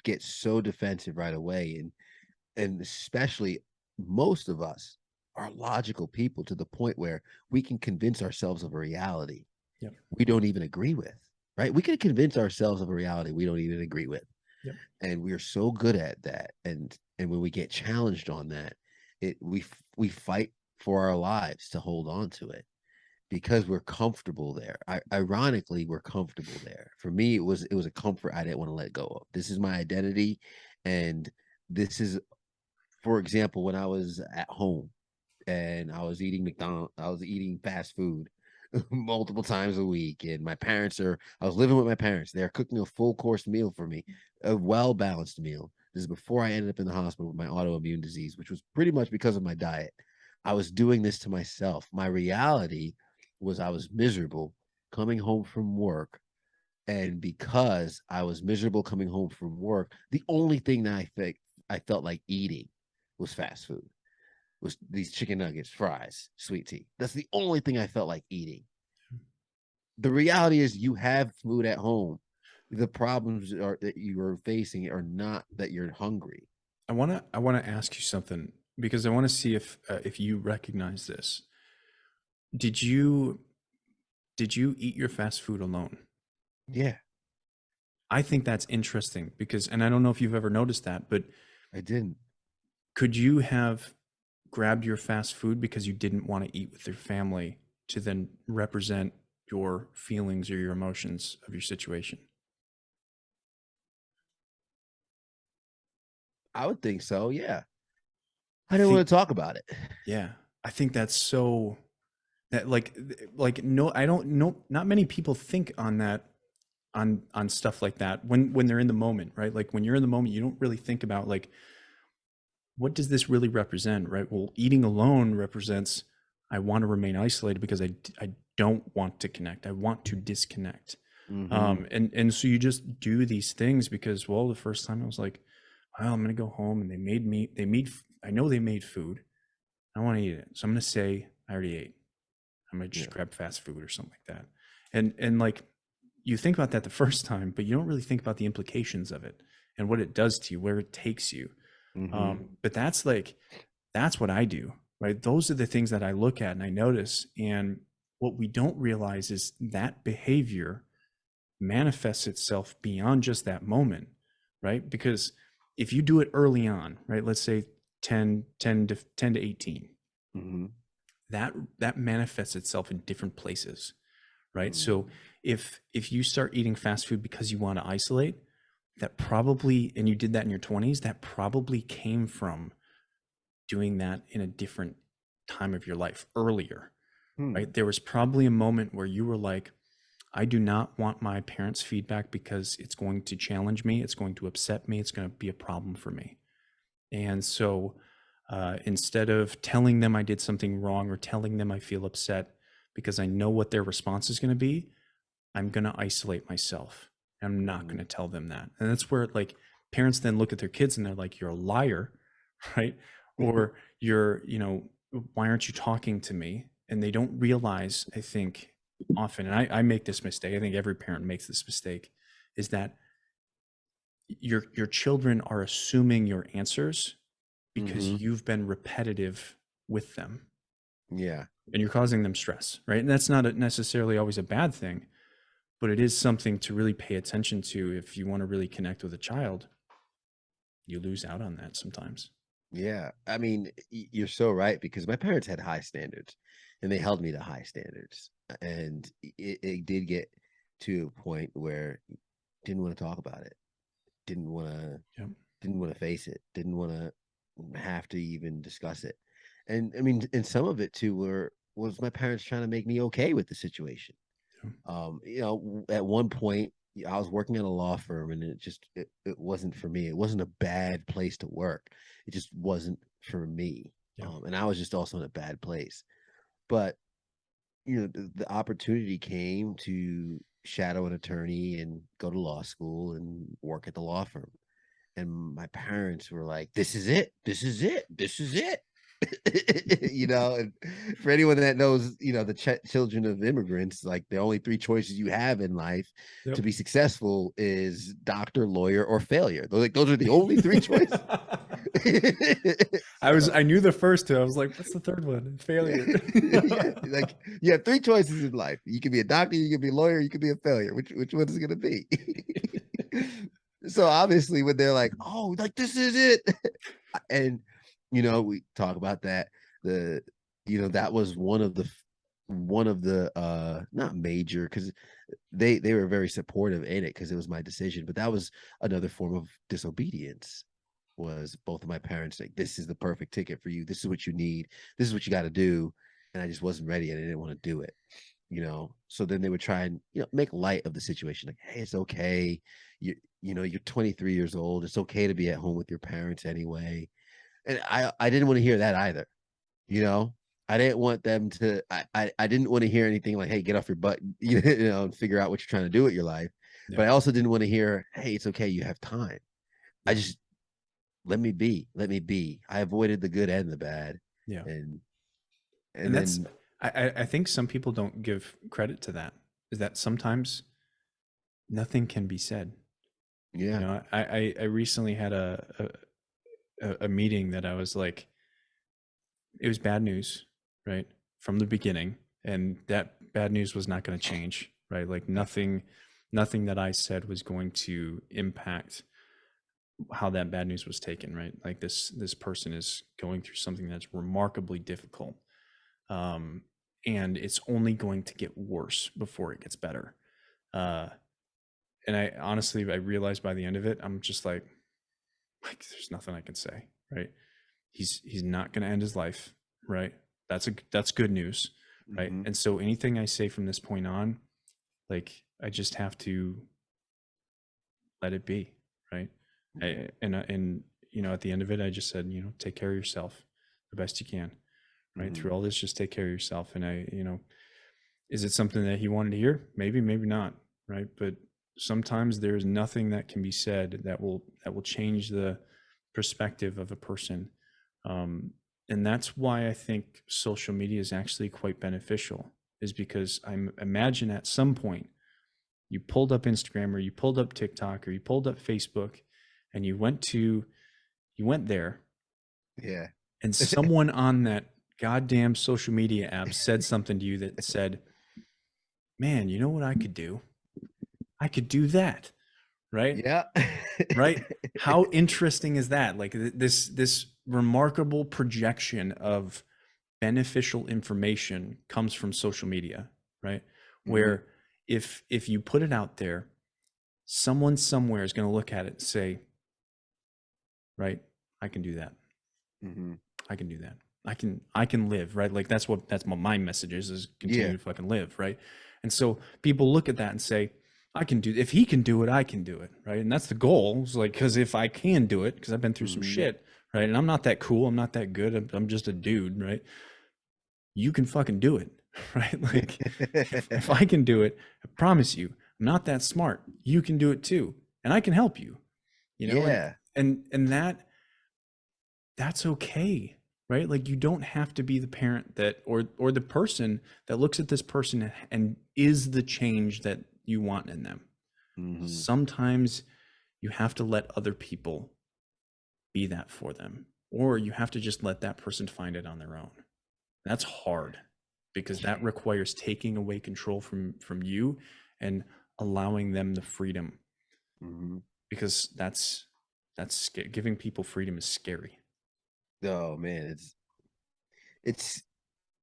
get so defensive right away. And especially, most of us are logical people to the point where we can convince ourselves of a reality Yep. we don't even agree with, right? We can convince ourselves of a reality we don't even agree with. Yep. And we're so good at that. And when we get challenged on that, we fight for our lives to hold on to it because we're comfortable there. Ironically, we're comfortable there. For me, it was a comfort I didn't want to let go of. This is my identity, and this is, for example, when I was at home and I was eating fast food multiple times a week. And I was living with my parents. They're cooking a full course meal for me, a well balanced meal. This is before I ended up in the hospital with my autoimmune disease, which was pretty much because of my diet. I was doing this to myself. My reality was I was miserable coming home from work. And because I was miserable coming home from work, the only thing that I felt like eating was fast food, was these chicken nuggets, fries, sweet tea. That's the only thing I felt like eating. The reality is you have food at home. The problems are that you are facing are not that you're hungry. I want to ask you something because I want to see if you recognize this. Did you did you eat your fast food alone? Yeah, I think that's interesting because, and I don't know if you've ever noticed that, but I didn't. could you have grabbed your fast food because you didn't want to eat with your family to then represent your feelings or your emotions of your situation? I would think so. Yeah. I I didn't think, want to talk about it. yeah, I think that's so that like no, I don't know. Not many people think on that on stuff like that when they're in the moment, right? Like when you're in the moment, you don't really think about like what does this really represent, right? Well, eating alone represents I want to remain isolated because I don't want to connect. I want to disconnect. Mm-hmm. And so you just do these things because, well, the first time I was like, well, I'm gonna go home and they made I know they made food. I want to eat it, so I'm gonna say I already ate. I'm gonna just Yeah. grab fast food or something like that. And like you think about that the first time, but you don't really think about the implications of it and what it does to you, where it takes you. Mm-hmm. But that's what I do, right? Those are the things that I look at and I notice. And what we don't realize is that behavior manifests itself beyond just that moment, right? Because if you do it early on, right, let's say 10 to 18, Mm-hmm. that manifests itself in different places, right? So Mm-hmm. if you start eating fast food because you want to isolate, that probably, and you did that in your 20s, that probably came from doing that in a different time of your life earlier, Hmm. right? There was probably a moment where you were like, I do not want my parents' feedback because it's going to challenge me, it's going to upset me, it's going to be a problem for me. And so instead of telling them I did something wrong or telling them I feel upset because I know what their response is going to be, I'm going to isolate myself. I'm not going Mm-hmm. to tell them that. And that's where like parents then look at their kids and they're like, you're a liar, right? Or why aren't you talking to me? And they don't realize, I think often, and I make this mistake, I think every parent makes this mistake, is that your children are assuming your answers because Mm-hmm. you've been repetitive with them Yeah. and you're causing them stress, right? And that's not necessarily always a bad thing, but it is something to really pay attention to if you want to really connect with a child. You lose out on that sometimes. Yeah. I mean, you're so right, because my parents had high standards and they held me to high standards. And it did get to a point where didn't want to talk about it, didn't want to Yeah. didn't want to face it, didn't want to have to even discuss it. And I mean, and some of it too was my parents trying to make me okay with the situation. Yeah. At one point I was working at a law firm, and it wasn't for me. It wasn't a bad place to work. It just wasn't for me. Yeah. And I was just also in a bad place. But the opportunity came to shadow an attorney and go to law school and work at the law firm. And my parents were like, "This is it. This is it. This is it." And for anyone that knows, the children of immigrants, like the only three choices you have in life to Yep. be successful is doctor, lawyer, or failure. Those are the only three choices. So I knew the first two. I was like, what's the third one? yeah, Failure. yeah, like you have three choices in life. You can be a doctor, you can be a lawyer, you can be a failure. Which one is it gonna be? So obviously when they're like, "Oh, like this is it," and we talk about that. The that was one of the not major, because they were very supportive in it because it was my decision, but that was another form of disobedience. Was both of my parents like, "This is the perfect ticket for you. This is what you need. This is what you got to do," and I just wasn't ready and I didn't want to do it. So then they would try and make light of the situation, like, "Hey, it's okay. You're 23 years old. It's okay to be at home with your parents anyway." And I didn't want to hear that either. you know I didn't want them to I didn't want to hear anything like, "Hey, get off your butt," and figure out what you're trying to do with your life. Yeah. But I also didn't want to hear, "Hey, it's okay, you have time." I Yeah. just let me be. I avoided the good and the bad. Yeah. and and And that's, then I think some people don't give credit to that, is that sometimes nothing can be said. yeah. I recently had a meeting that I was like, it was bad news, right? From the beginning. And that bad news was not going to change, right? Like nothing that I said was going to impact how that bad news was taken, right? Like this person is going through something that's remarkably difficult. Um, and it's only going to get worse before it gets better. Uh, and I honestly, I realized by the end of it, I'm just like there's nothing I can say, right? He's not going to end his life, right? That's good news, right? Hmm. And so anything I say from this point on, like I just have to let it be, right? And at the end of it, I just said, take care of yourself the best you can, right? Hmm. Through all this, just take care of yourself. And is it something that he wanted to hear? Maybe, maybe not, right? But sometimes there's nothing that can be said that will change the perspective of a person. Um, and that's why I think social media is actually quite beneficial, is because I imagine at some point you pulled up Instagram or you pulled up TikTok or you pulled up Facebook and you went there Yeah. and someone on that goddamn social media app said something to you that said, man, you know what I could do? I could do that, right? Yeah. Right? How interesting is that? Like this remarkable projection of beneficial information comes from social media, right? Hmm. Where if you put it out there, someone somewhere is going to look at it and say, right, I can do that. Hmm. I can do that. I can live, right? Like that's what my message is Yeah. continue to fucking live, right? And so people look at that and say, I can do, if he can do it, I can do it, right? And that's the goal. It's like, because if I can do it, because I've been through some Hmm. shit, right? And I'm not that cool, I'm not that good, I'm just a dude, right? You can fucking do it, right? Like if I can do it, I promise you, I'm not that smart. You can do it too, and I can help you, and Yeah. that's okay, right? Like you don't have to be the parent that or the person that looks at this person and is the change that you want in them. Hmm. Sometimes you have to let other people be that for them, or you have to just let that person find it on their own. That's hard because that requires taking away control from you and allowing them the freedom, Hmm. because that's giving people freedom is scary. Oh man, it's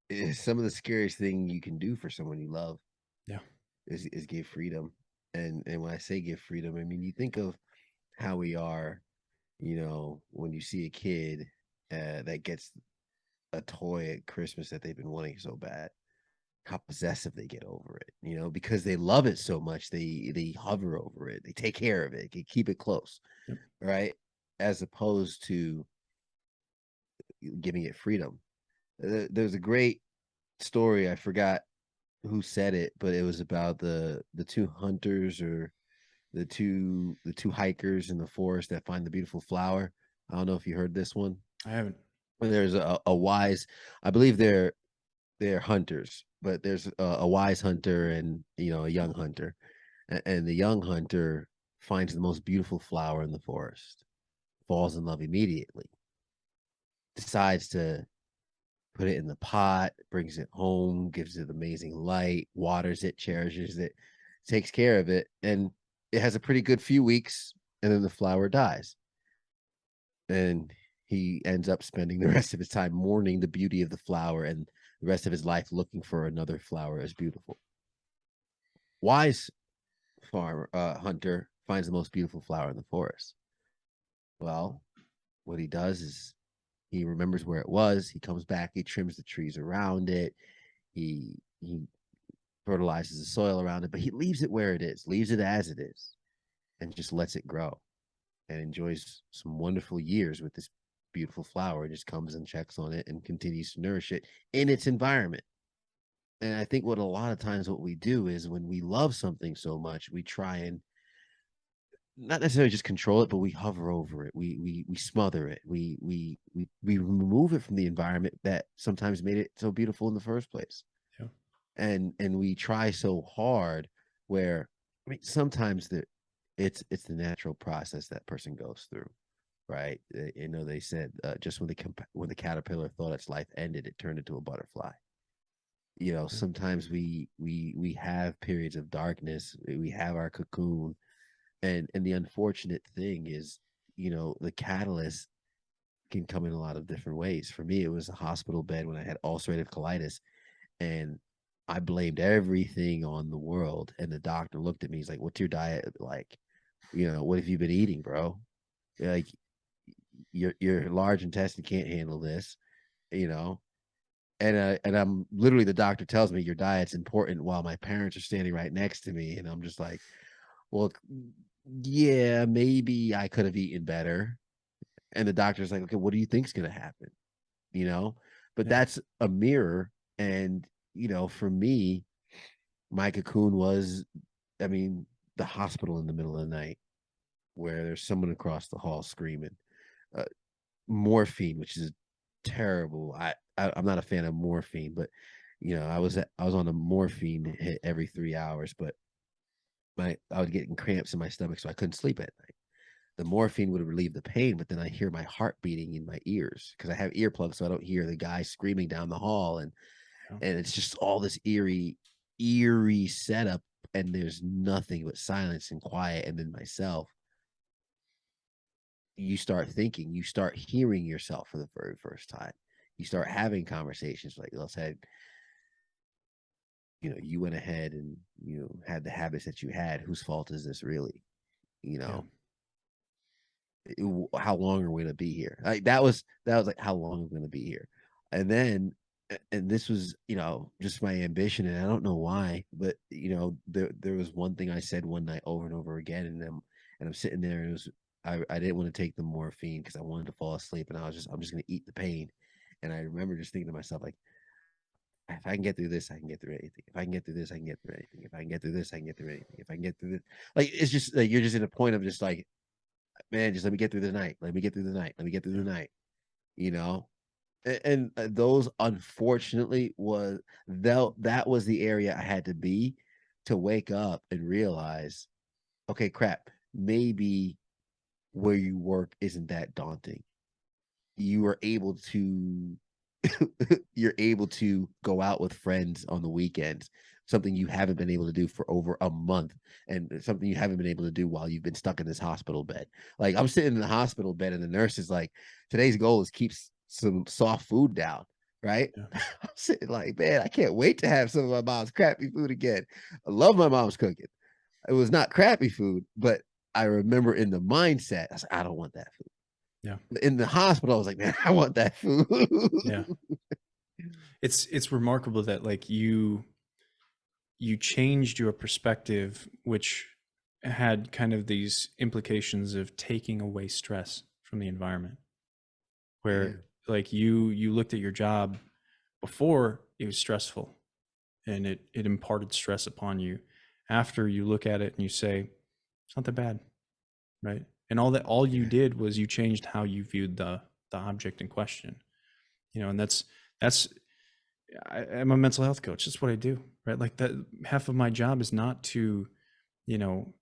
it's some of the scariest thing you can do for someone you love Yeah. is give freedom. And when I say give freedom, I mean, you think of how we are, when you see a kid that gets a toy at Christmas that they've been wanting so bad, how possessive they get over it, because they love it so much, they hover over it, they take care of it, they keep it close, Yep. right? As opposed to giving it freedom. There's a great story, I forgot who said it, but it was about the two hunters or the two hikers in the forest that find the beautiful flower. I don't know if you heard this one. I haven't. There's a wise, I believe they're hunters, but there's a wise hunter and a young hunter, and the young hunter finds the most beautiful flower in the forest, falls in love immediately, decides to put it in the pot, brings it home, gives it amazing light, waters it, cherishes it, takes care of it, and it has a pretty good few weeks, and then the flower dies. And he ends up spending the rest of his time mourning the beauty of the flower and the rest of his life looking for another flower as beautiful. Wise farmer hunter finds the most beautiful flower in the forest. Well, what he does is he remembers where it was. He comes back. He trims the trees around it. He fertilizes the soil around it, but he leaves it where it is, leaves it as it is, and just lets it grow and enjoys some wonderful years with this beautiful flower. It just comes and checks on it and continues to nourish it in its environment. And I think what a lot of times what we do is when we love something so much, we try and not necessarily just control it, but we hover over it. We smother it. We remove it from the environment that sometimes made it so beautiful in the first place. Yeah. And we try so hard where I mean sometimes it's the natural process that person goes through, right? They said just when the caterpillar thought its life ended, it turned into a butterfly. Yeah. Sometimes we have periods of darkness. We have our cocoon, and the unfortunate thing is, the catalyst can come in a lot of different ways. For me, it was a hospital bed when I had ulcerative colitis, and I blamed everything on the world. And the doctor looked at me. He's like, "What's your diet like? What have you been eating, bro? Like, your large intestine can't handle this, you know." And I'm literally the doctor tells me your diet's important while my parents are standing right next to me, and I'm just like, well, yeah, maybe I could have eaten better. And the doctor's like, okay, what do you think's gonna happen? You know, but Yeah. that's a mirror, and for me, my cocoon was, I mean, the hospital in the middle of the night where there's someone across the hall screaming, uh, morphine, which is terrible. I'm not a fan of morphine, but I was on a morphine hit every 3 hours, but I was getting cramps in my stomach, so I couldn't sleep at night. The morphine would relieve the pain, but then I hear my heart beating in my ears because I have earplugs, so I don't hear the guy screaming down the hall, and Yeah. it's just all this eerie setup, and there's nothing but silence and quiet, and then myself. You start thinking, you start hearing yourself for the very first time. You start having conversations like, let's say, you went ahead and had the habits that you had. Whose fault is this really? You Yeah. know, how long are we going to be here? Like that was like how long are we going to be here? And then and this was just my ambition, and I don't know why, but there was one thing I said one night over and over again, and I'm sitting there, and it was I didn't want to take the morphine because I wanted to fall asleep, and I'm just going to eat the pain. And I remember just thinking to myself, like, if I can get through this, I can get through anything. If I can get through this, I can get through anything. If I can get through this, I can get through anything. If I can get through this, like, it's just like you're just in a point of just like, man, just let me get through the night. Let me get through the night. Let me get through Yeah. the night. You know, and those unfortunately that was the area I had to be to wake up and realize, okay, crap, maybe where you work isn't that daunting. You are able to you're able to go out with friends on the weekends, something you haven't been able to do for over a month, and something you haven't been able to do while you've been stuck in this hospital bed. Like, I'm sitting in the hospital bed, and the nurse is like, today's goal is keep some soft food down, right? Yeah. I'm sitting like, man, I can't wait to have some of my mom's crappy food again. I love my mom's cooking. It was not crappy food, but I remember in the mindset, I was like, I don't want that food. Yeah. In the hospital, I was like, man, I want that food. Yeah. It's remarkable that like you changed your perspective, which had kind of these implications of taking away stress from the environment, Yeah. where like you looked at your job before it was stressful, and it imparted stress upon you. After you look at it and you say, it's not that bad, right? And all you Yeah. did was you changed how you viewed the object in question. And that's I'm a mental health coach. That's what I do, right? Like that, half of my job is not to, you know,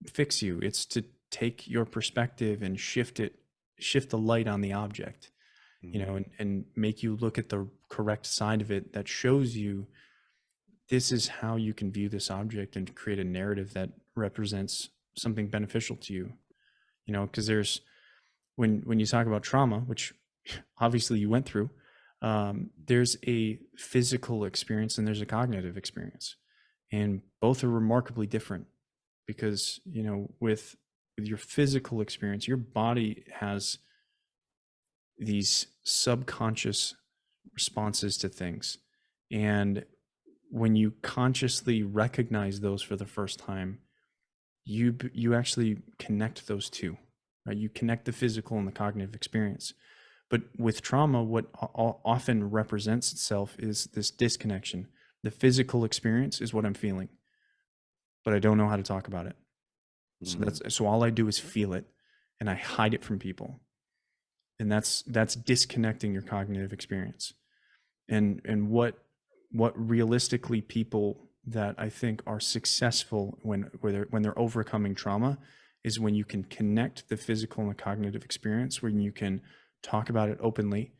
fix you. It's to take your perspective and shift the light on the object, Mm-hmm. and make you look at the correct side of it that shows you this is how you can view this object and create a narrative that represents something beneficial to you. Because there's when you talk about trauma, which obviously you went through, there's a physical experience and there's a cognitive experience, and both are remarkably different because with your physical experience, your body has these subconscious responses to things, and when you consciously recognize those for the first time, you actually connect those two, right? You connect the physical and the cognitive experience. But with trauma, what often represents itself is this disconnection. The physical experience is what I'm feeling, but I don't know how to talk about it. Mm-hmm. So all I do is feel it, and I hide it from people, and that's disconnecting your cognitive experience. And what realistically people that I think are successful when they're overcoming trauma is when you can connect the physical and the cognitive experience, when you can talk about it openly,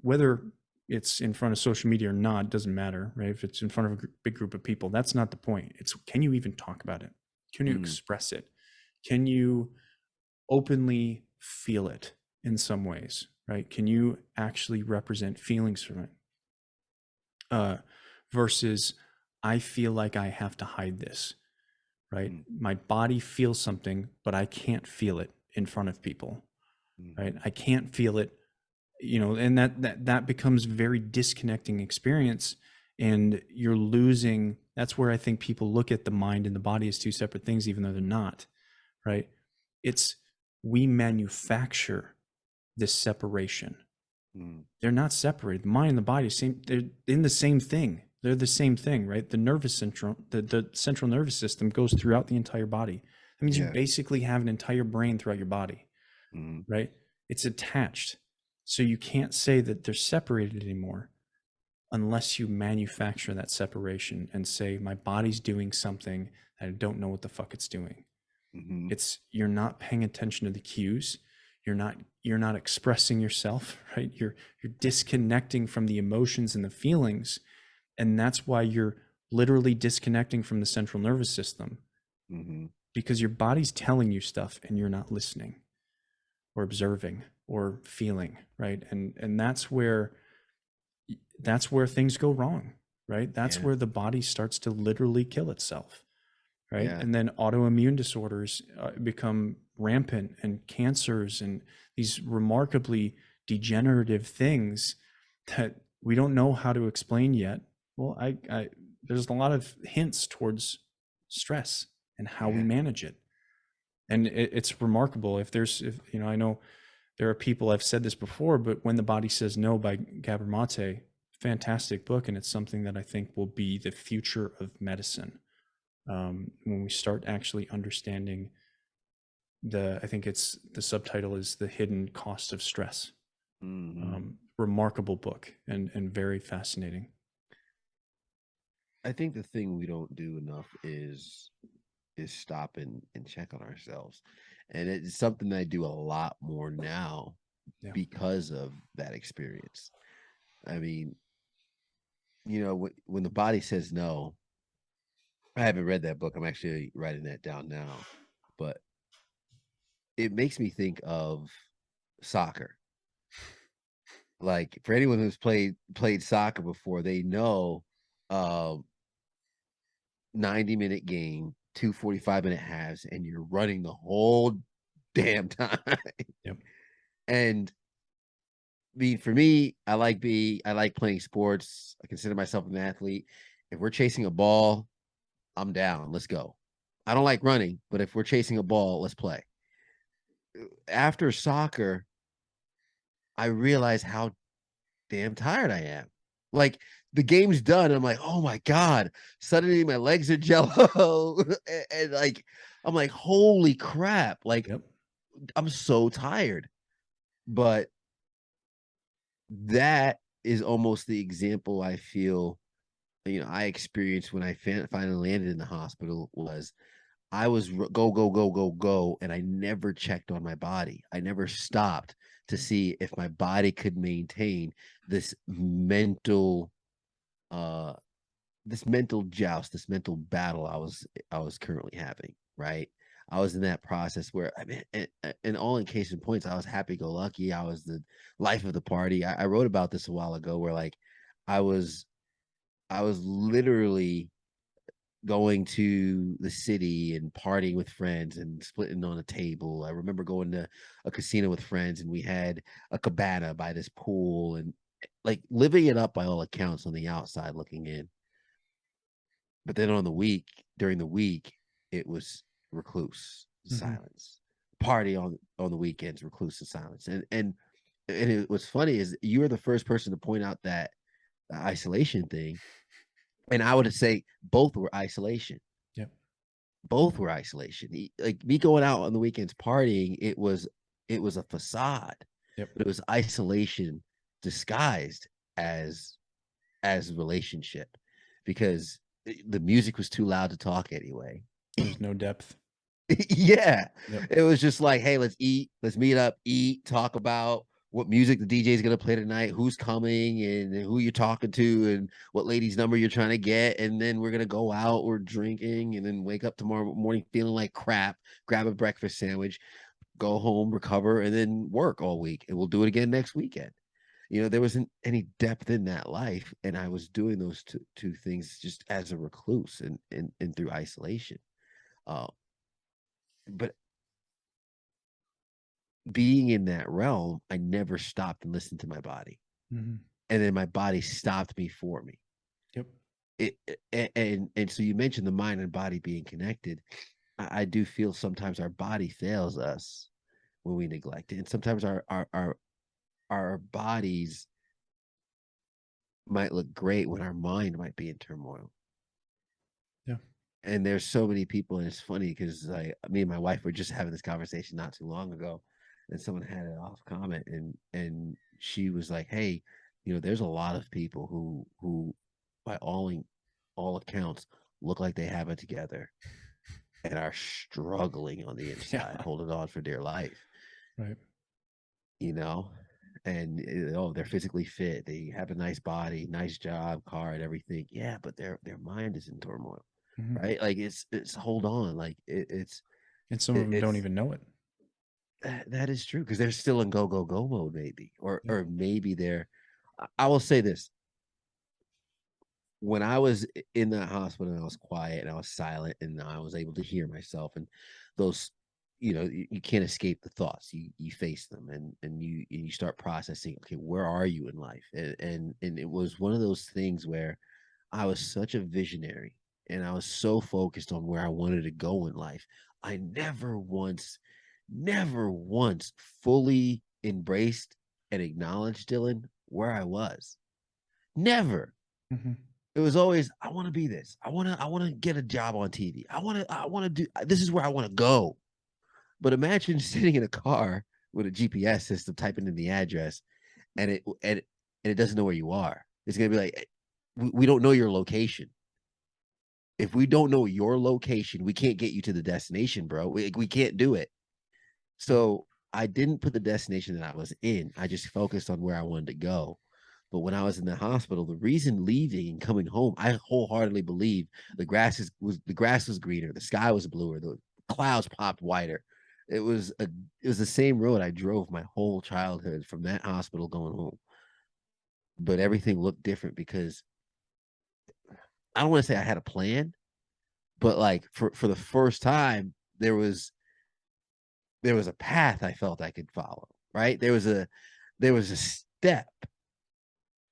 whether it's in front of social media or not doesn't matter, right? If it's in front of a big group of people, that's not the point. It's, can you even talk about it? Can you Mm-hmm. express it? Can you openly feel it in some ways, right? Can you actually represent feelings from it? uh, Versus I feel like I have to hide this, right? My body feels something, but I can't feel it in front of people, right? Mm-hmm. I can't feel it, and that becomes very disconnecting experience, and you're losing. That's where I think people look at the mind and the body as two separate things, even though they're not, right? It's we manufacture this separation. Mm-hmm. They're not separated. The mind and the body, same. They're in the same thing. They're the same thing, right? The nervous central, the central nervous system goes throughout the entire body. That means you Yeah. basically have an entire brain throughout your body, Mm-hmm. right? It's attached. So you can't say that they're separated anymore unless you manufacture that separation and say, my body's doing something that I don't know what the fuck it's doing. Mm-hmm. It's you're not paying attention to the cues. You're not expressing yourself, right? You're disconnecting from the emotions and the feelings, and that's why you're literally disconnecting from the central nervous system, Mm-hmm. because your body's telling you stuff and you're not listening or observing or feeling, right? And that's where things go wrong, right? That's Yeah. where the body starts to literally kill itself, right? Yeah. And then autoimmune disorders become rampant, and cancers, and these remarkably degenerative things that we don't know how to explain yet. Well, there's a lot of hints towards stress and how we Yeah. manage it, and it's remarkable. If I know there are people, I've said this before, but When the Body Says No by Gabor Mate, fantastic book, and it's something that I think will be the future of medicine, when we start actually understanding I think it's the subtitle is The Hidden Cost of Stress. Mm-hmm. Remarkable book, and very fascinating. I think the thing we don't do enough is stop and check on ourselves. And it's something I do a lot more now Yeah. because of that experience. I mean, when the body says no, I haven't read that book. I'm actually writing that down now, but it makes me think of soccer. Like for anyone who's played soccer before, they know um 90-minute game, 2 45-minute halves, and you're running the whole damn time. Yep. And for me, I like playing sports. I consider myself an athlete. If we're chasing a ball, I'm down. Let's go. I don't like running, but if we're chasing a ball, let's play. After soccer, I realize how damn tired I am. Like the game's done. I'm like, oh my God. Suddenly my legs are jello. And like I'm like, holy crap. Like Yep. I'm so tired. But that is almost the example I feel, I experienced when I finally landed in the hospital was I was go, go, go, go, go. And I never checked on my body. I never stopped to see if my body could maintain this uh mental joust, this mental battle I was currently having, right? I was in that process where I mean, and all in case in points, I was happy go lucky. I was the life of the party. I wrote about this a while ago, where like I was I was literally going to the city and partying with friends and splitting on a table. I remember going to a casino with friends, and we had a cabana by this pool, and like living it up by all accounts on the outside looking in. But then during the week, it was recluse, Hmm. silence. Party on the weekends, recluse and silence. What's funny is you were the first person to point out that the isolation thing, and I would say both were isolation. Yep. Both were isolation. Like me going out on the weekends partying, it was a facade, Yep. but it was isolation disguised as relationship, because the music was too loud to talk anyway. There's no depth. Yeah, Yep. it was just like, hey, let's eat, let's meet up, eat, talk about what music the DJ is gonna play tonight, who's coming, and who you're talking to, and what lady's number you're trying to get, and then we're gonna go out, we're drinking, and then wake up tomorrow morning feeling like crap, grab a breakfast sandwich, go home, recover, and then work all week, and we'll do it again next weekend. There wasn't any depth in that life, and I was doing those two things just as a recluse and through isolation. Uh, but being in that realm, I never stopped and listened to my body, Hmm. and then my body stopped me for me. Yep. And so you mentioned the mind and body being connected. I do feel sometimes our body fails us when we neglect it, and sometimes our bodies might look great when our mind might be in turmoil. Yeah. And there's so many people, and it's funny because like me and my wife were just having this conversation not too long ago, and someone had an off comment, and she was like, hey, there's a lot of people who by all accounts look like they have it together and are struggling on the inside, Yeah. holding on for dear life, Right. you know and oh, they're physically fit, they have a nice body, nice job, car, and everything, yeah, but their mind is in turmoil, Hmm. right? Like it's hold on, like And some of them don't it's even know it. that is true, because they're still in go go go mode, maybe, or Yep. or maybe they're I will say this: when I was in that hospital and I was quiet and I was silent and I was able to hear myself, and those, you can't escape the thoughts. You face them, and you start processing. Okay, where are you in life? And it was one of those things where I was such a visionary, and I was so focused on where I wanted to go in life. I never once fully embraced and acknowledged, Dylan, where I was. Never. Hmm. It was always, I want to be this. I want to get a job on TV. I want to do this is where I want to go. But imagine sitting in a car with a GPS system, typing in the address, and it doesn't know where you are. It's gonna be like, we don't know your location. If we don't know your location, we can't get you to the destination, bro. We can't do it. Yep. So I didn't put the destination that I was in. I just focused on where I wanted to go. But when I was in the hospital, the reason leaving and coming home, I wholeheartedly believe the grass was greener, the sky was bluer, the clouds popped whiter. It was the same road I drove my whole childhood from that hospital going home. But everything looked different because I don't want to say I had a plan, but like for the first time, there was a path I felt I could follow, right? There was a step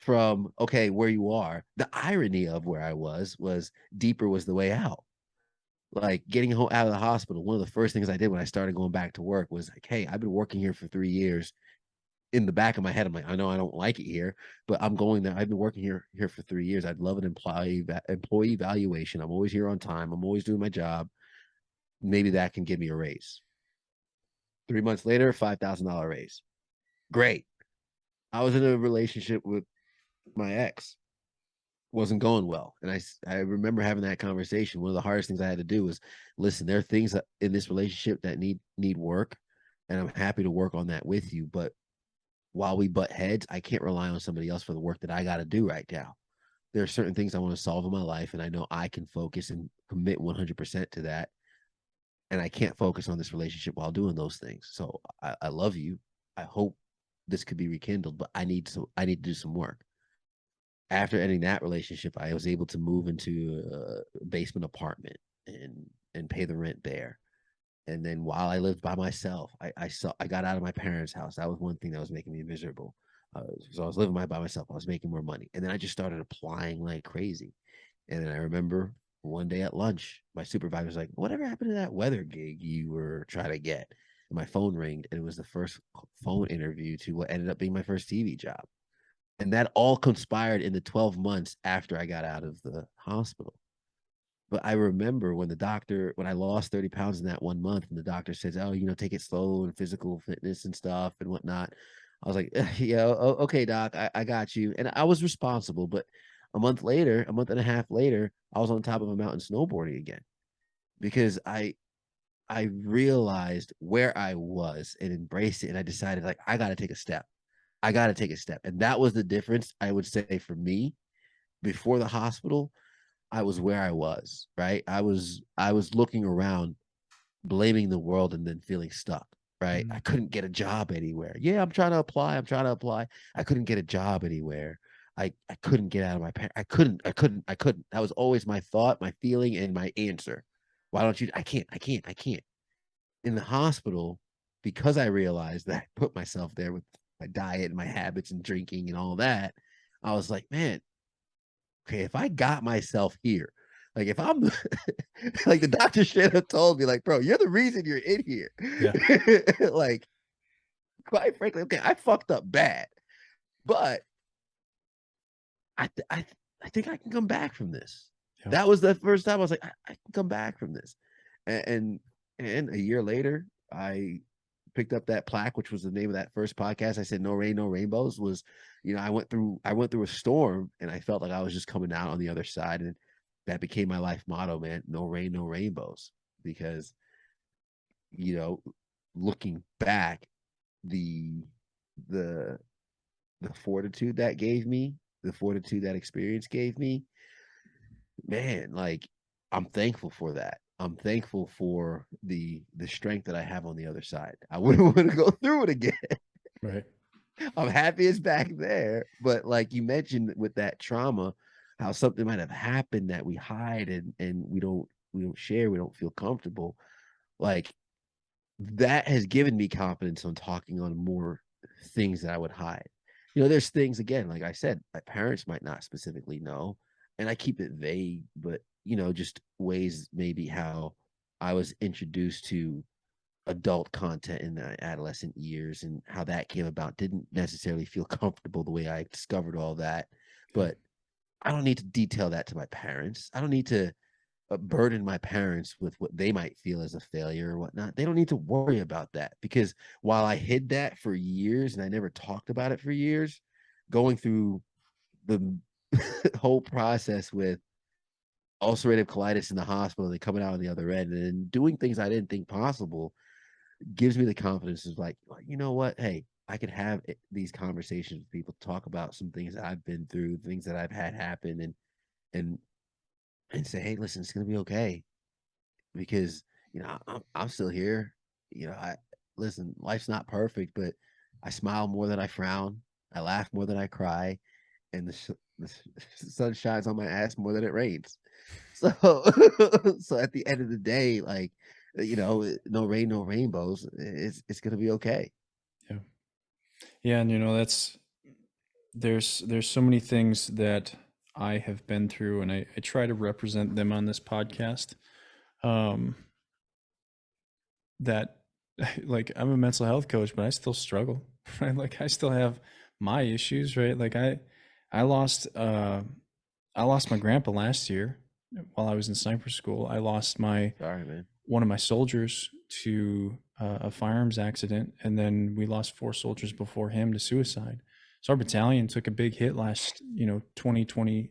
from, okay, where you are. The irony of where I was deeper was the way out. Like getting home out of the hospital, one of the first things I did when I started going back to work was like, hey, I've been working here for 3 years. in the back of my head, I'm like, I know I don't like it here, but I'm going there. I've been working here for 3 years. I'd love an employee evaluation. I'm always here on time. I'm always doing my job. Maybe that can give me a raise. 3 months later, $5,000 raise. Great. I was in a relationship with my ex. Wasn't going well, and I remember having that conversation. One of the hardest things I had to do was listen. There are things in this relationship that need work, and I'm happy to work on that with you. But while we butt heads, I can't rely on somebody else for the work that I got to do right now. There are certain things I want to solve in my life, and I know I can focus and commit 100% to that. And I can't focus on this relationship while doing those things. So I love you. I hope this could be rekindled, but I need to do some work. After ending that relationship, I was able to move into a basement apartment and pay the rent there. And then while I lived by myself, I got out of my parents' house. That was one thing that was making me miserable. So I was living by myself. I was making more money, and then I just started applying like crazy. And then I remember one day at lunch, my supervisor was like, "Whatever happened to that weather gig you were trying to get?" And my phone rang, and it was the first phone interview to what ended up being my first TV job. And that all conspired in the 12 months after I got out of the hospital. But I remember when I lost 30 pounds in that 1 month, and the doctor says, "Oh, take it slow and physical fitness and stuff and whatnot." I was like, "Yeah, okay, doc, I got you." And I was responsible. But a month and a half later, I was on top of a mountain snowboarding again because I realized where I was and embraced it. And I decided, like, I got to take a step. I got to take a step. And that was the difference, I would say, for me. Before the hospital, I was where I was, right? I was looking around, blaming the world and then feeling stuck, right? I Mm. couldn't get a job anywhere. Yeah, I'm trying to apply. I'm trying to apply. I couldn't get a job anywhere. I couldn't get out of my parents. I couldn't. That was always my thought, my feeling, and my answer. Why don't you? I can't. In the hospital, because I realized that I put myself there with my diet and my habits and drinking and all that, I was like, man, okay, if I got myself here, like if I'm like the doctor should have told me, like, bro, you're the reason you're in here. Yeah. Like, quite frankly, okay, I fucked up bad, but I th- I th- I think I can come back from this. Yeah. That was the first time I was like, I can come back from this. And and a year later, I picked up that plaque, which was the name of that first podcast. I said, "No rain, no rainbows." Was, I went through a storm, and I felt like I was just coming out on the other side, and that became my life motto, man. No rain, no rainbows, because you know, looking back, the the the fortitude that gave me, the fortitude that experience gave me, man, like I'm thankful for that. I'm thankful for the strength that I have on the other side. I wouldn't want to go through it again. Right. I'm happy it's back there. But like you mentioned with that trauma, how something might have happened that we hide and we don't share, we don't feel comfortable. Like that has given me confidence on talking on more things that I would hide. There's things, again, like I said, my parents might not specifically know, and I keep it vague, but just ways maybe how I was introduced to adult content in the adolescent years and how that came about. Didn't necessarily feel comfortable the way I discovered all that, Yeah. but I don't need to detail that to my parents. I don't need to burden my parents with what they might feel as a failure or whatnot. They don't need to worry about that, because while I hid that for years and I never talked about it for years, going through the whole process with ulcerative colitis in the hospital and coming out on the other end and doing things I didn't think possible gives me the confidence of, like, you know what? Hey, I could have these conversations with people, talk about some things that I've been through, things that I've had happen, and and say, hey, listen, it's gonna be okay, because I'm still here. I listen. Life's not perfect, but I smile more than I frown. I laugh more than I cry, and the sun shines on my ass more than it rains. So, so at the end of the day, like, no rain, no rainbows. It's gonna be okay. Yeah. Yeah. And there's so many things that I have been through, and I try to represent them on this podcast. Um, that like I'm a mental health coach, but I still struggle. right? Like I still have my issues, right? Like I lost I lost my grandpa last year while I was in sniper school. I lost my Sorry, man. one of my soldiers to a firearms accident, and then we lost 4 soldiers before him to suicide. So our battalion took a big hit last, 2020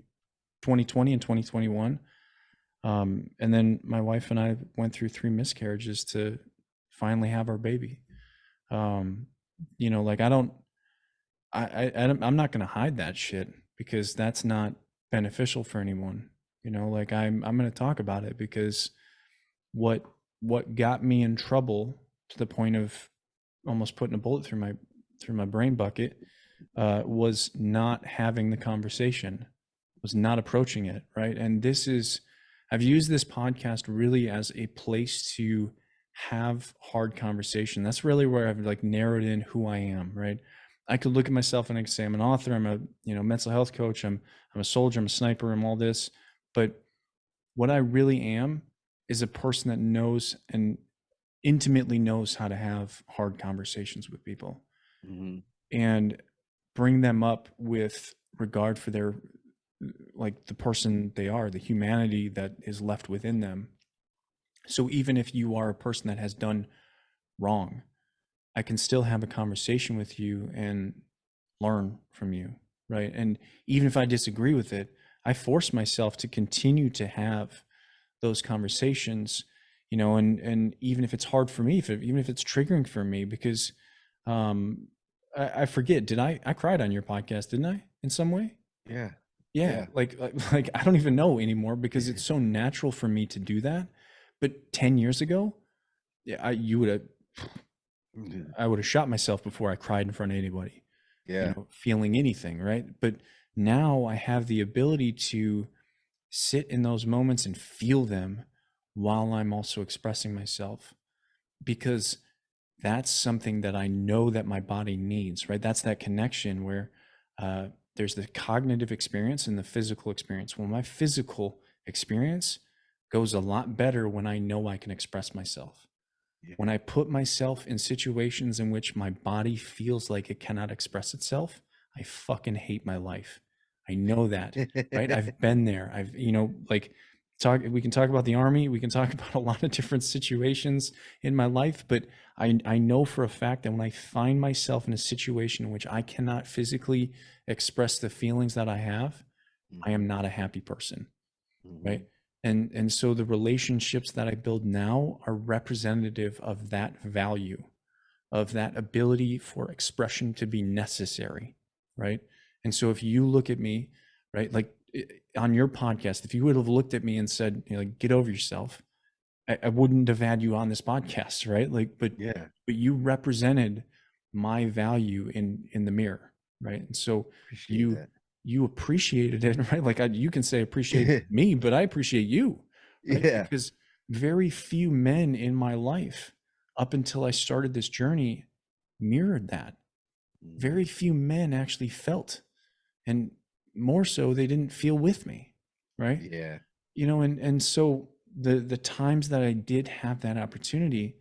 and 2021. And then my wife and I went through 3 miscarriages to finally have our baby. Um, like I don't, I'm not going to hide that shit because that's not beneficial for anyone. Like I'm going to talk about it because what what got me in trouble to the point of almost putting a bullet through my brain bucket was not having the conversation, was not approaching it, right? And I've used this podcast really as a place to have hard conversation. That's really where I've like narrowed in who I am, right? I could look at myself and I could say I'm an author, I'm a mental health coach, I'm a soldier, I'm a sniper, I'm all this, but what I really am is a person that knows and intimately knows how to have hard conversations with people Hmm. and bring them up with regard for their, like, the person they are, the humanity that is left within them. So even if you are a person that has done wrong, I can still have a conversation with you and learn from you, right? And even if I disagree with it, I force myself to continue to have those conversations, and even if it's hard for me, even if it's triggering for me, because um, I forget, I cried on your podcast, didn't I, in some way? Yeah. Yeah, Yeah. like I don't even know anymore because it's so natural for me to do that. But 10 years ago, yeah, I would have shot myself before I cried in front of anybody, Yeah. feeling anything, right? But now I have the ability to sit in those moments and feel them while I'm also expressing myself, because that's something that I know that my body needs, right? That's that connection where there's the cognitive experience and the physical experience. Well, my physical experience goes a lot better when I know I can express myself. When Yeah. I put myself in situations in which my body feels like it cannot express itself, I fucking hate my life. I know that, right? I've been there. Like, we can talk about the army, we can talk about a lot of different situations in my life, but I know for a fact that when I find myself in a situation in which I cannot physically express the feelings that I have, I am Hmm. not a happy person, right? Hmm. And so the relationships that I build now are representative of that value, of that ability for expression to be necessary, right? And so if you look at me, right, like on your podcast, if you would have looked at me and said, like, get over yourself, I wouldn't have had you on this podcast, right? Like, Yeah. but you represented my value in the mirror, right? And so Appreciate you that. you appreciated it, right? Like you can say appreciate me, but I appreciate you, right? Yeah. Because very few men in my life, up until I started this journey, mirrored that. Very Hmm. few men actually felt, and more so, they didn't feel with me, right? Yeah. And so the times that I did have that opportunity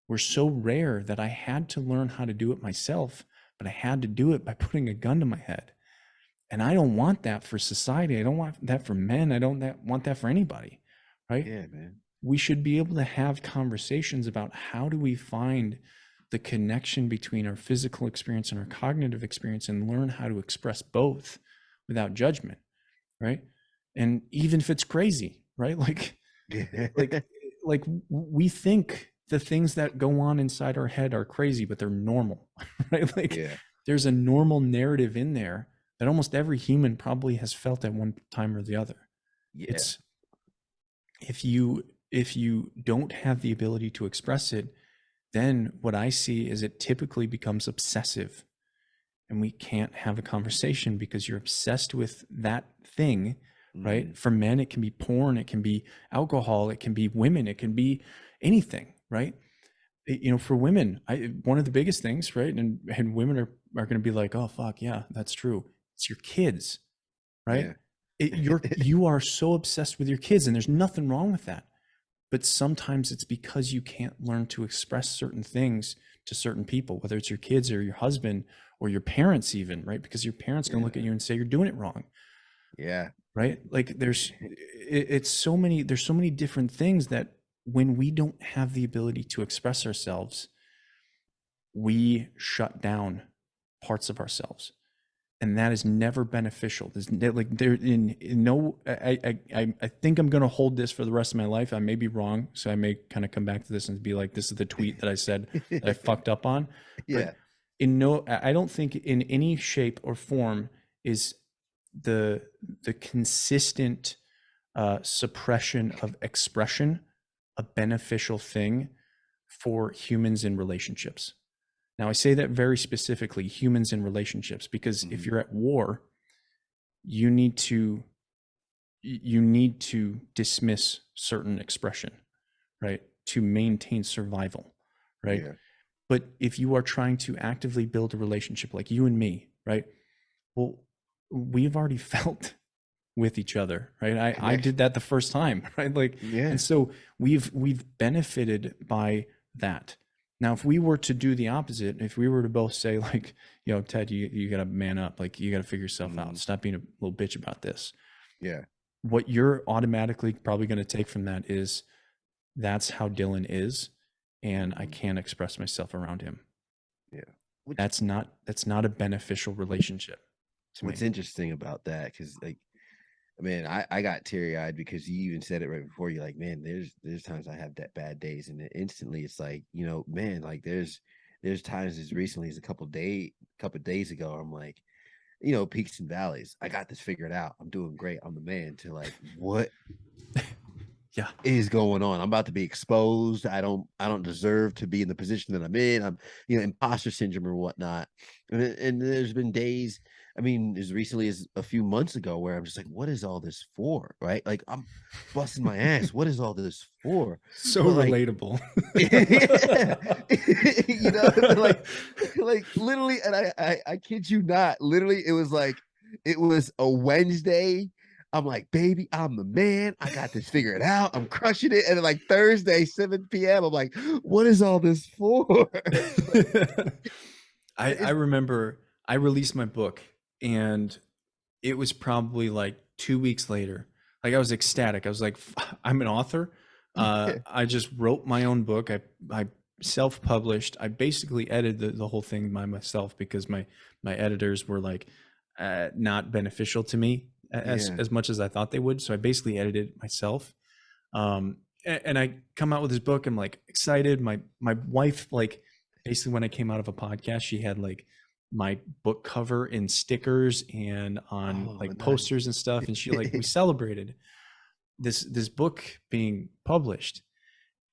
were so rare that I had to learn how to do it myself, but I had to do it by putting a gun to my head. And I don't want that for society. I don't want that for men. I don't want that for anybody, right? Yeah, man. We should be able to have conversations about how do we find the connection between our physical experience and our cognitive experience and learn how to express both without judgment, right? And even if it's crazy, right? Yeah. Like like we think the things that go on inside our head are crazy, but they're normal, right? Like Yeah. there's a normal narrative in there that almost every human probably has felt at one time or the other. Yeah. It's if you don't have the ability to express it, then what I see is it typically becomes obsessive, and we can't have a conversation because you're obsessed with that thing, right? Hmm. For men, it can be porn, it can be alcohol, it can be women, it can be anything, right? For women, one of the biggest things, right? And women are going to be like, oh fuck yeah, that's true. It's your kids, right? Yeah. You are so obsessed with your kids, and there's nothing wrong with that. But sometimes it's because you can't learn to express certain things to certain people, whether it's your kids or your husband or your parents even, right? Because your parents going to look at Yeah. you and say you're doing it wrong, Yeah. right? Like it's so many, there's so many different things that when we don't have the ability to express ourselves, we shut down parts of ourselves, and that is never beneficial. There's like there in no, I think I'm going to hold this for the rest of my life. I may be wrong, so I may kind of come back to this and be like, this is the tweet that I said that I fucked up on. But Yeah. in no, I don't think in any shape or form is the consistent suppression of expression a beneficial thing for humans in relationships. Now, I say that very specifically, humans in relationships, because if Mhm. you're at war, you need to you need to dismiss certain expression, right? To maintain survival, right? Yeah. But if you are trying to actively build a relationship like you and me, right? Well, we've already felt with each other, right? I Connection. did that the first time, right? Like, and Yeah. so we've benefited by that. Now, if we were to do the opposite, if we were to both say like, yo, Ted, you got to man up, like you got to figure yourself out, Mhm. stop being a little bitch about this. Yeah. What you're automatically probably going to take from that is that's how Dylan is, and I Mhm. can't express myself around him. Yeah. Which That's not a beneficial relationship to what's me. interesting about that, because like, man, I got teary eyed because you even said it right before. You're like, man, there's times I have that bad days, and then instantly it's like, man, like there's times as recently as a couple days ago, I'm like, peaks and valleys. I got this figured out. I'm doing great. I'm the man. To like, what Yeah. is going on? I'm about to be exposed. I don't deserve to be in the position that I'm in. I'm, imposter syndrome or whatnot. And there's been days, I mean, as recently as a few months ago, where I'm just like, what is all this for? Right? Like I'm busting my ass. What is all this for? So But like, relatable. yeah, but like literally, and I kid you not, literally, it was a Wednesday. I'm like, baby, I'm the man. I got this figured out. I'm crushing it. And then like Thursday, 7 p.m., I'm like, what is all this for? I It's remember I released my book, and it was probably like 2 weeks later. Like I was ecstatic. I was like, I'm an author. yeah, I just wrote my own book. I self-published. I basically edited the whole thing by myself because my editors were like not beneficial to me yeah, as much as I thought they would. So I basically edited it myself. And I come out with this book. I'm like excited. My wife, like, basically when I came out of a podcast, she had like my book cover in stickers and on oh, like nice. posters and stuff, and she, like, we celebrated this book being published.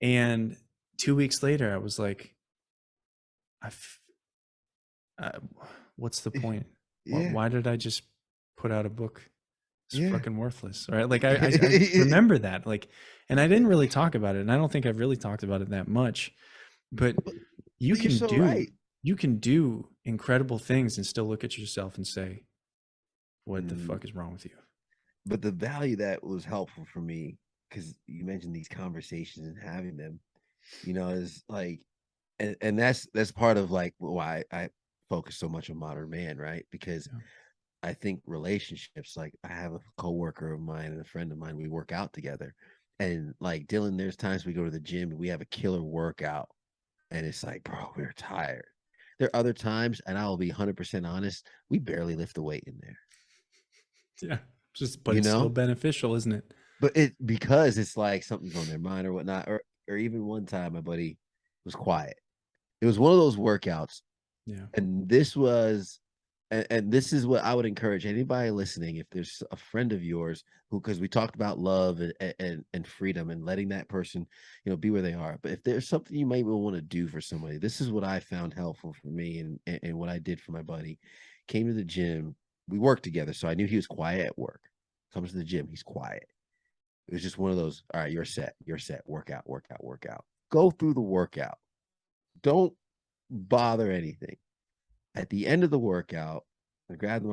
And 2 weeks later I was like, I uh, what's the point? Yeah, Why did I just put out a book? It's yeah. fucking worthless, right? Like I remember that, like, and I didn't really talk about it, and I don't think I've really talked about it that much. But but, you but you're can so do right. you can do incredible things and still look at yourself and say, what the Mm. fuck is wrong with you? But the value that was helpful for me, because you mentioned these conversations and having them, is like, and that's part of like why I focus so much on modern man, right? Because Yeah. I think relationships, like I have a coworker of mine and a friend of mine, we work out together. And like Dylan, there's times we go to the gym and we have a killer workout, and it's like, bro, we're tired. There are other times, and I'll be 100% honest, we barely lift the weight in there, Yeah. Just, but you it's still know? beneficial, isn't it? But it because it's like something's on their mind or whatnot, or even one time my buddy was quiet. It was one of those workouts, Yeah. and this was, and this is what I would encourage anybody listening. If there's a friend of yours who, because we talked about love and freedom and letting that person, be where they are. But if there's something you might want to do for somebody, this is what I found helpful for me, and what I did for my buddy. Came to the gym. We worked together, so I knew he was quiet at work. Comes to the gym, he's quiet. It was just one of those, all right, you're set, workout, workout, workout. Go through the workout. Don't bother anything. At the end of the workout, I grabbed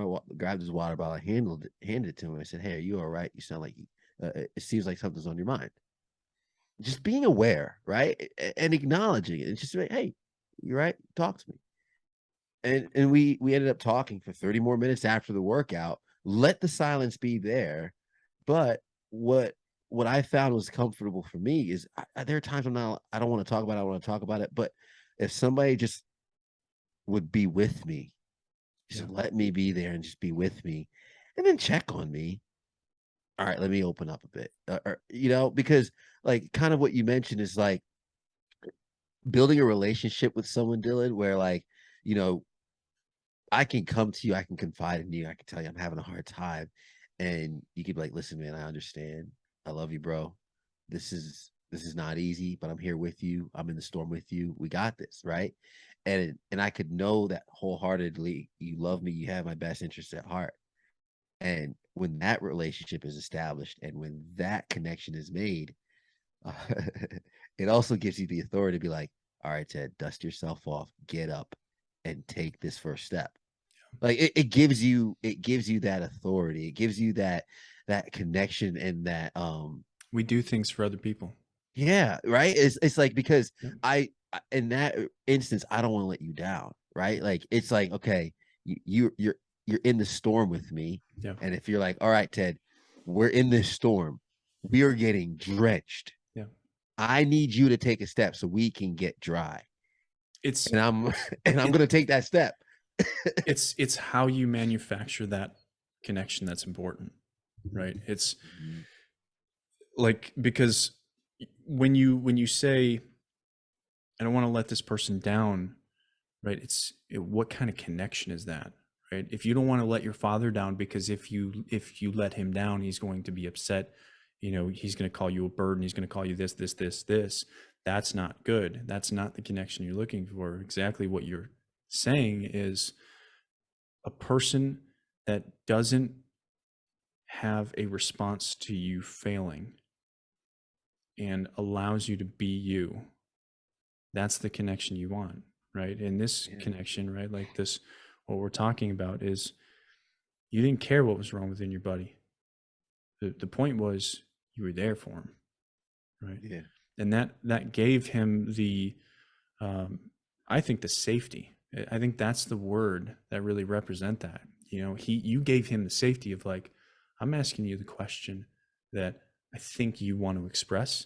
his water bottle, handed it to him. I said, "Hey, are you all right? You sound like it seems like something's on your mind." Just being aware, right, and acknowledging it, and just like, "Hey, You right? Talk to me. And we ended up talking for 30 more minutes after the workout. Let the silence be there. But what I found was comfortable for me is there are times I don't want to talk about it, I want to talk about it. But if somebody just would be with me, Yeah. just let me be there and just be with me and then check on me. All right, let me open up a bit. Because like kind of what you mentioned is like building a relationship with someone, Dylan, where like, you know, I can come to you, I can confide in you, I can tell you I'm having a hard time. And you could be like, listen, man, I understand. I love you, bro. This is not easy, but I'm here with you. I'm in the storm with you. We got this, right? And I could know that wholeheartedly you love me, you have my best interest at heart. And when that relationship is established and when that connection is made, uh, it also gives you the authority to be like, all right, Ted, dust yourself off, get up and take this first step. Like it gives you that authority. It gives you that connection and that We do things for other people. yeah, right. It's like because Yeah. in that instance I don't want to let you down, right? Like it's like okay, you're in the storm with me, Yeah. and if you're like, all right, Ted, we're in this storm, we are getting drenched. Yeah. I need you to take a step so we can get dry, It's and I'm and I'm it, gonna take that step. it's how you manufacture that connection that's important, right? It's Mhm. like because when you say I don't want to let this person down, right? What kind of connection is that, right? If you don't want to let your father down because if you let him down, he's going to be upset. He's going to call you a burden. He's going to call you this. That's not good. That's not the connection you're looking for. Exactly what you're saying is a person that doesn't have a response to you failing and allows you to be you. That's the connection you want, right? And this Yeah. connection, right? Like this, what we're talking about is you didn't care what was wrong within your buddy. The point was you were there for him, right? Yeah. And that gave him the, um, I think the safety. I think that's the word that really represent that. You gave him the safety of like, I'm asking you the question that I think you want to express,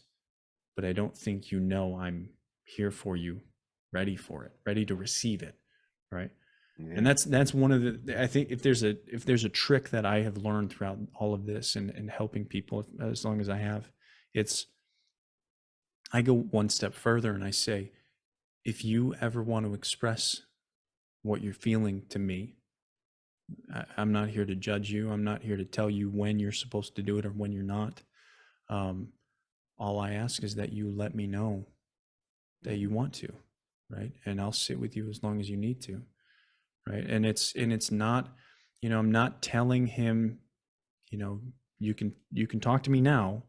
but I don't think I'm here for you, ready for it, ready to receive it, right? And Yeah. that's one of the I think if there's a trick that I have learned throughout all of this and helping people as long as I have, it's I go one step further and I say, if you ever want to express what you're feeling to me, I'm not here to judge you. I'm not here to tell you when you're supposed to do it or when you're not. Um, all I ask is that you let me know that you Mhm. want to, right? And I'll sit with you as long as you need to, right? And it's not, I'm not telling him, you know, you can talk to me now,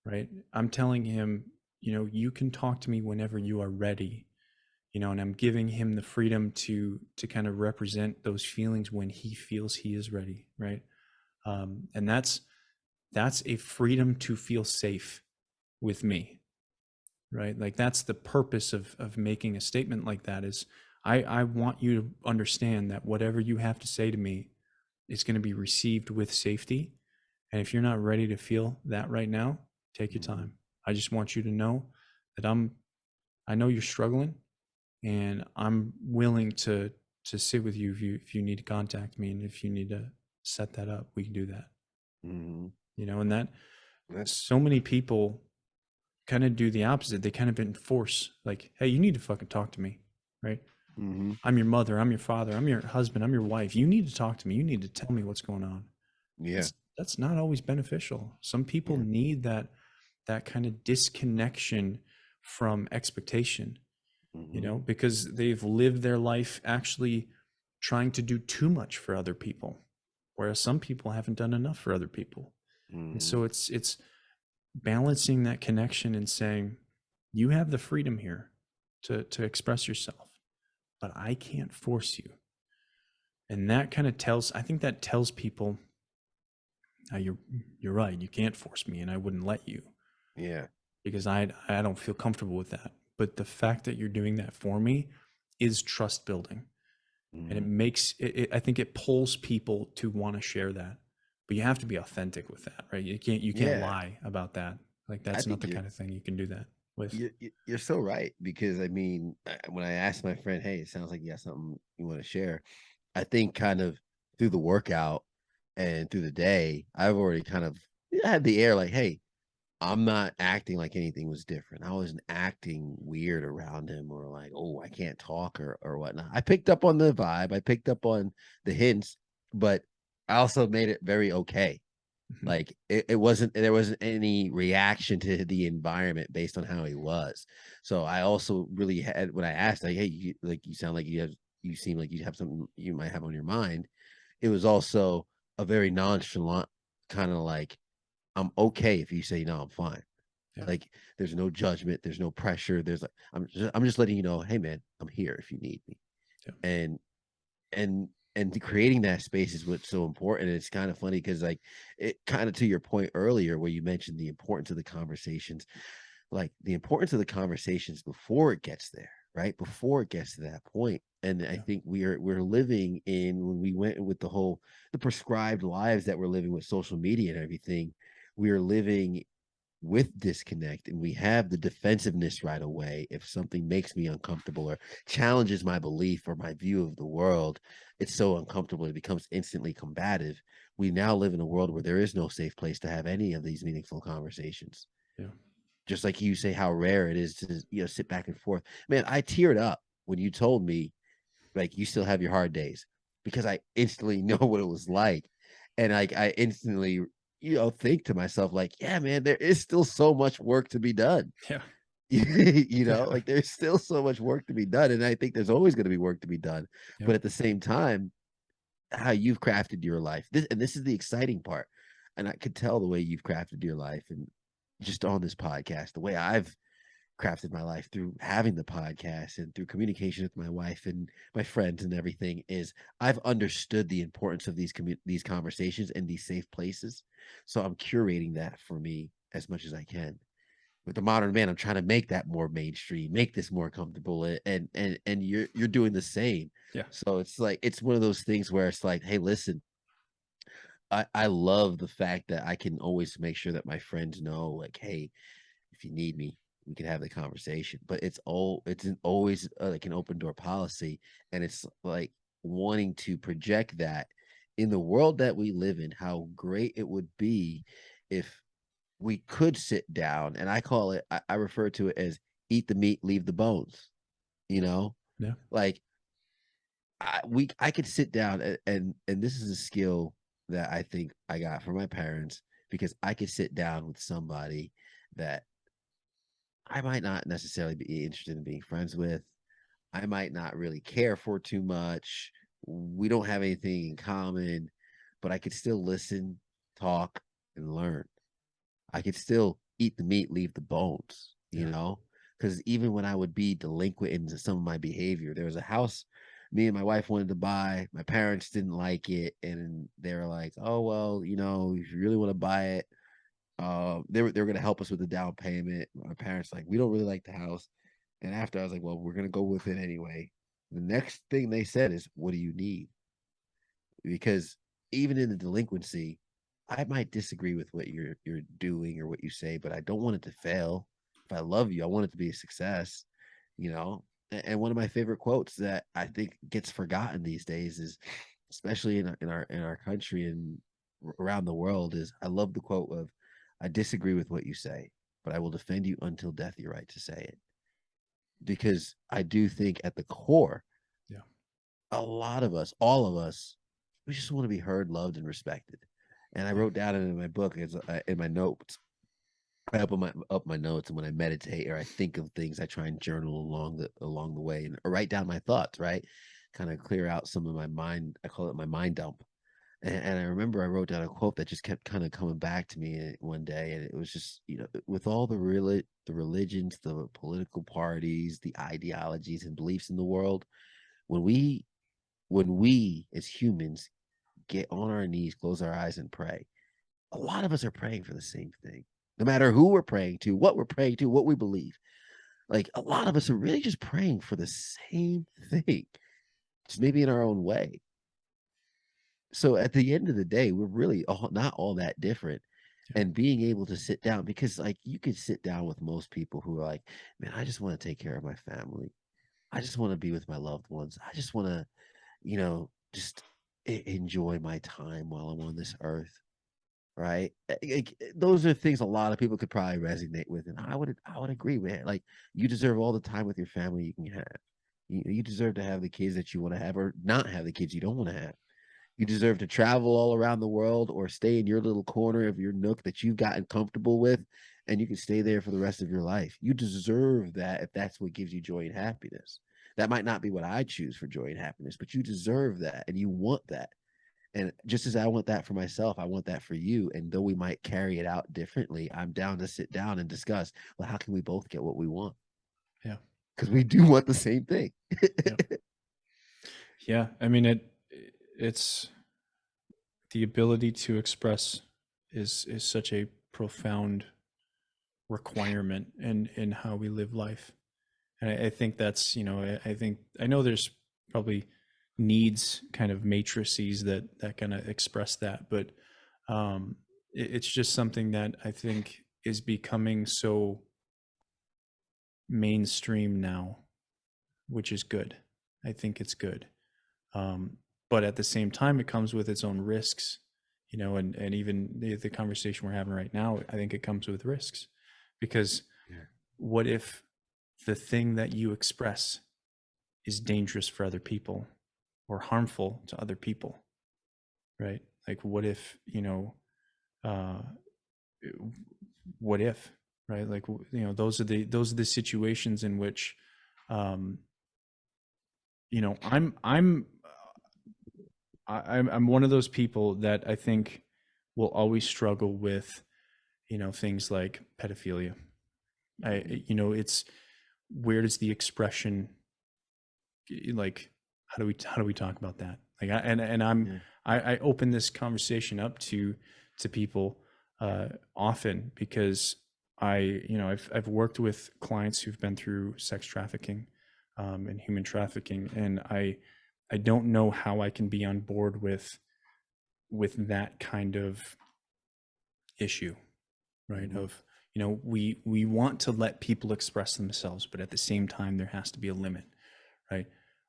right? I'm telling him, you can talk to me whenever you are ready, and I'm giving him the freedom to kind of represent those feelings when he feels he is ready, right? And that's a freedom to feel safe with me, right? Like that's the purpose of making a statement like that is I want you to understand that whatever you have to say to me is going to be received with safety. And if you're not ready to feel that right now, take your Mhm. time. I just want you to know that I know you're struggling and I'm willing to sit with you if you need to contact me and if you need to set that up, we can do that. Mhm. And that That's so many people kind of do the opposite. They kind of enforce like, hey, you need to fucking talk to me, right? mhm. I'm your mother, I'm your father, I'm your husband, I'm your wife. You need to talk to me. You need to tell me what's going on. Yeah. That's not always beneficial. Some people Yeah. need that kind of disconnection from expectation, Mhm. because they've lived their life actually trying to do too much for other people, whereas some people haven't done enough for other people. And Mhm. so it's balancing that connection and saying, you have the freedom here to express yourself, but I can't force you. And that kind of I think that tells people, you're right, you can't force me and I wouldn't let you Yeah. because I don't feel comfortable with that. but the fact that you're doing that for me is trust building. And it Mm. makes I think it pulls people to want to share that. But you have to be authentic with that, right? You can't Yeah, lie about that. Like I that's not think the kind of thing you can do that with. you're so right because I mean, when I asked my friend, "Hey, it sounds like you got something you want to share," I think kind of through the workout and through the day, I've already kind of had the air like, "Hey, I'm not acting like anything was different. I wasn't acting weird around him or like, oh, I can't talk or whatnot." I picked up on the vibe, I picked up on the hints, but I also made it very okay. Mhm. Like it wasn't there wasn't any reaction to the environment based on how he was. So I also really had when I asked, like, hey, you sound like you seem like you have something you might have on your mind. It was also a very nonchalant kind of like, I'm okay if you say no, I'm fine. Yeah. Like there's no judgment, there's no pressure. There's like I'm just letting you know, hey man, I'm here if you need me. Yeah. And and creating that space is what's so important. And it's kind of funny because like it kind of to your point earlier where you mentioned the importance of the conversations, like the importance of the conversations before it gets there, right? Before it gets to that point. And I Yeah. think we're living in when we went with the prescribed lives that we're living with social media and everything, we are living with disconnect and we have the defensiveness right away. If something makes me uncomfortable or challenges my belief or my view of the world, it's so uncomfortable it becomes instantly combative. We now live in a world where there is no safe place to have any of these meaningful conversations. Yeah. Just like you say how rare it is to sit back and forth. Man, I teared up when you told me like you still have your hard days because I instantly know what it was like. And like I instantly, think to myself, like, yeah, man, there is still so much work to be done. Yeah. Yeah. Like there's still so much work to be done. And I think there's always going to be work to be done. Yeah. But at the same time, how you've crafted your life. This is the exciting part. And I could tell the way you've crafted your life and just on this podcast, the way I've crafted my life through having the podcast and through communication with my wife and my friends and everything is I've understood the importance of these conversations and these safe places. So I'm curating that for me as much as I can. With the modern man, I'm trying to make that more mainstream, make this more comfortable, and you're doing the same. Yeah. So it's like it's one of those things where it's like, hey, listen, I love the fact that I can always make sure that my friends know, like, hey, if you need me, we can have the conversation. But always like an open door policy, and it's like wanting to project that in the world that we live in, how great it would be if we could sit down, and I refer to it as eat the meat, leave the bones. You know, Yeah. like I could sit down and this is a skill that I think I got from my parents because I could sit down with somebody that I might not necessarily be interested in being friends with. I might not really care for too much. We don't have anything in common, but I could still listen, talk, and learn. I could still eat the meat, leave the bones, Yeah. Because even when I would be delinquent in some of my behavior, there was a house me and my wife wanted to buy. My parents didn't like it. And they were like, oh, well, if you really want to buy it, they were going to help us with the down payment. My parents like, we don't really like the house. And after I was like, well, we're going to go with it anyway. The next thing they said is, what do you need? Because even in the delinquency, I might disagree with what you're doing or what you say, but I don't want it to fail. If I love you, I want it to be a success, you know. And one of my favorite quotes that I think gets forgotten these days is, especially in our country and around the world, is I love the quote of, "I disagree with what you say, but I will defend you until death. You're right to say it." Because I do think at the core, Yeah. a lot of us, all of us, we just want to be heard, loved, and respected. And I Yeah. wrote down in my book, in my notes. I open my notes, and when I meditate or I think of things, I try and journal along the way and or write down my thoughts. Right, kind of clear out some of my mind. I call it my mind dump. And I remember I wrote down a quote that just kept kind of coming back to me one day, and it was just with all the religions, the political parties, the ideologies and beliefs in the world, when we as humans get on our knees, close our eyes, and pray, a lot of us are praying for the same thing. No matter who we're praying to, what we're praying to, what we believe. Like a lot of us are really just praying for the same thing, just maybe in our own way. So at the end of the day, we're really not all that different. Yeah. And being able to sit down, because like you could sit down with most people who are like, man, I just want to take care of my family. I just want to be with my loved ones. I just want to, just enjoy my time while I'm on this earth. Right? Those are things a lot of people could probably resonate with. And I would agree, man. Like you deserve all the time with your family you can have. You deserve to have the kids that you want to have or not have the kids you don't want to have. You deserve to travel all around the world or stay in your little corner of your nook that you've gotten comfortable with, and you can stay there for the rest of your life. You deserve that if that's what gives you joy and happiness. That might not be what I choose for joy and happiness, but you deserve that and you want that. And just as I want that for myself, I want that for you. And though we might carry it out differently, I'm down to sit down and discuss, well, how can we both get what we want? Yeah. Because we do want the same thing. Yeah. Yeah. I mean, it's the ability to express is such a profound requirement in how we live life. And I think that's, I think I know there's probably needs kind of matrices that kind of express that, but it's just something that I think is becoming so mainstream now, which is good. I think it's good. Um, but at the same time, it comes with its own risks, and even the conversation we're having right now, I think it comes with risks because Yeah. what if the thing that you express is dangerous for other people or harmful to other people, right? Like, what if, uh, what if, right? Like, those are the situations in which, um, I'm one of those people that I think will always struggle with, things like pedophilia. Mhm. It's where does the expression, like, how do we talk about that? Like, Yeah. I open this conversation up to people often because I've worked with clients who've been through sex trafficking and human trafficking, and I don't know how I can be on board with that kind of issue, right? Mhm. Of, we want to let people express themselves, but at the same time there has to be a limit, right?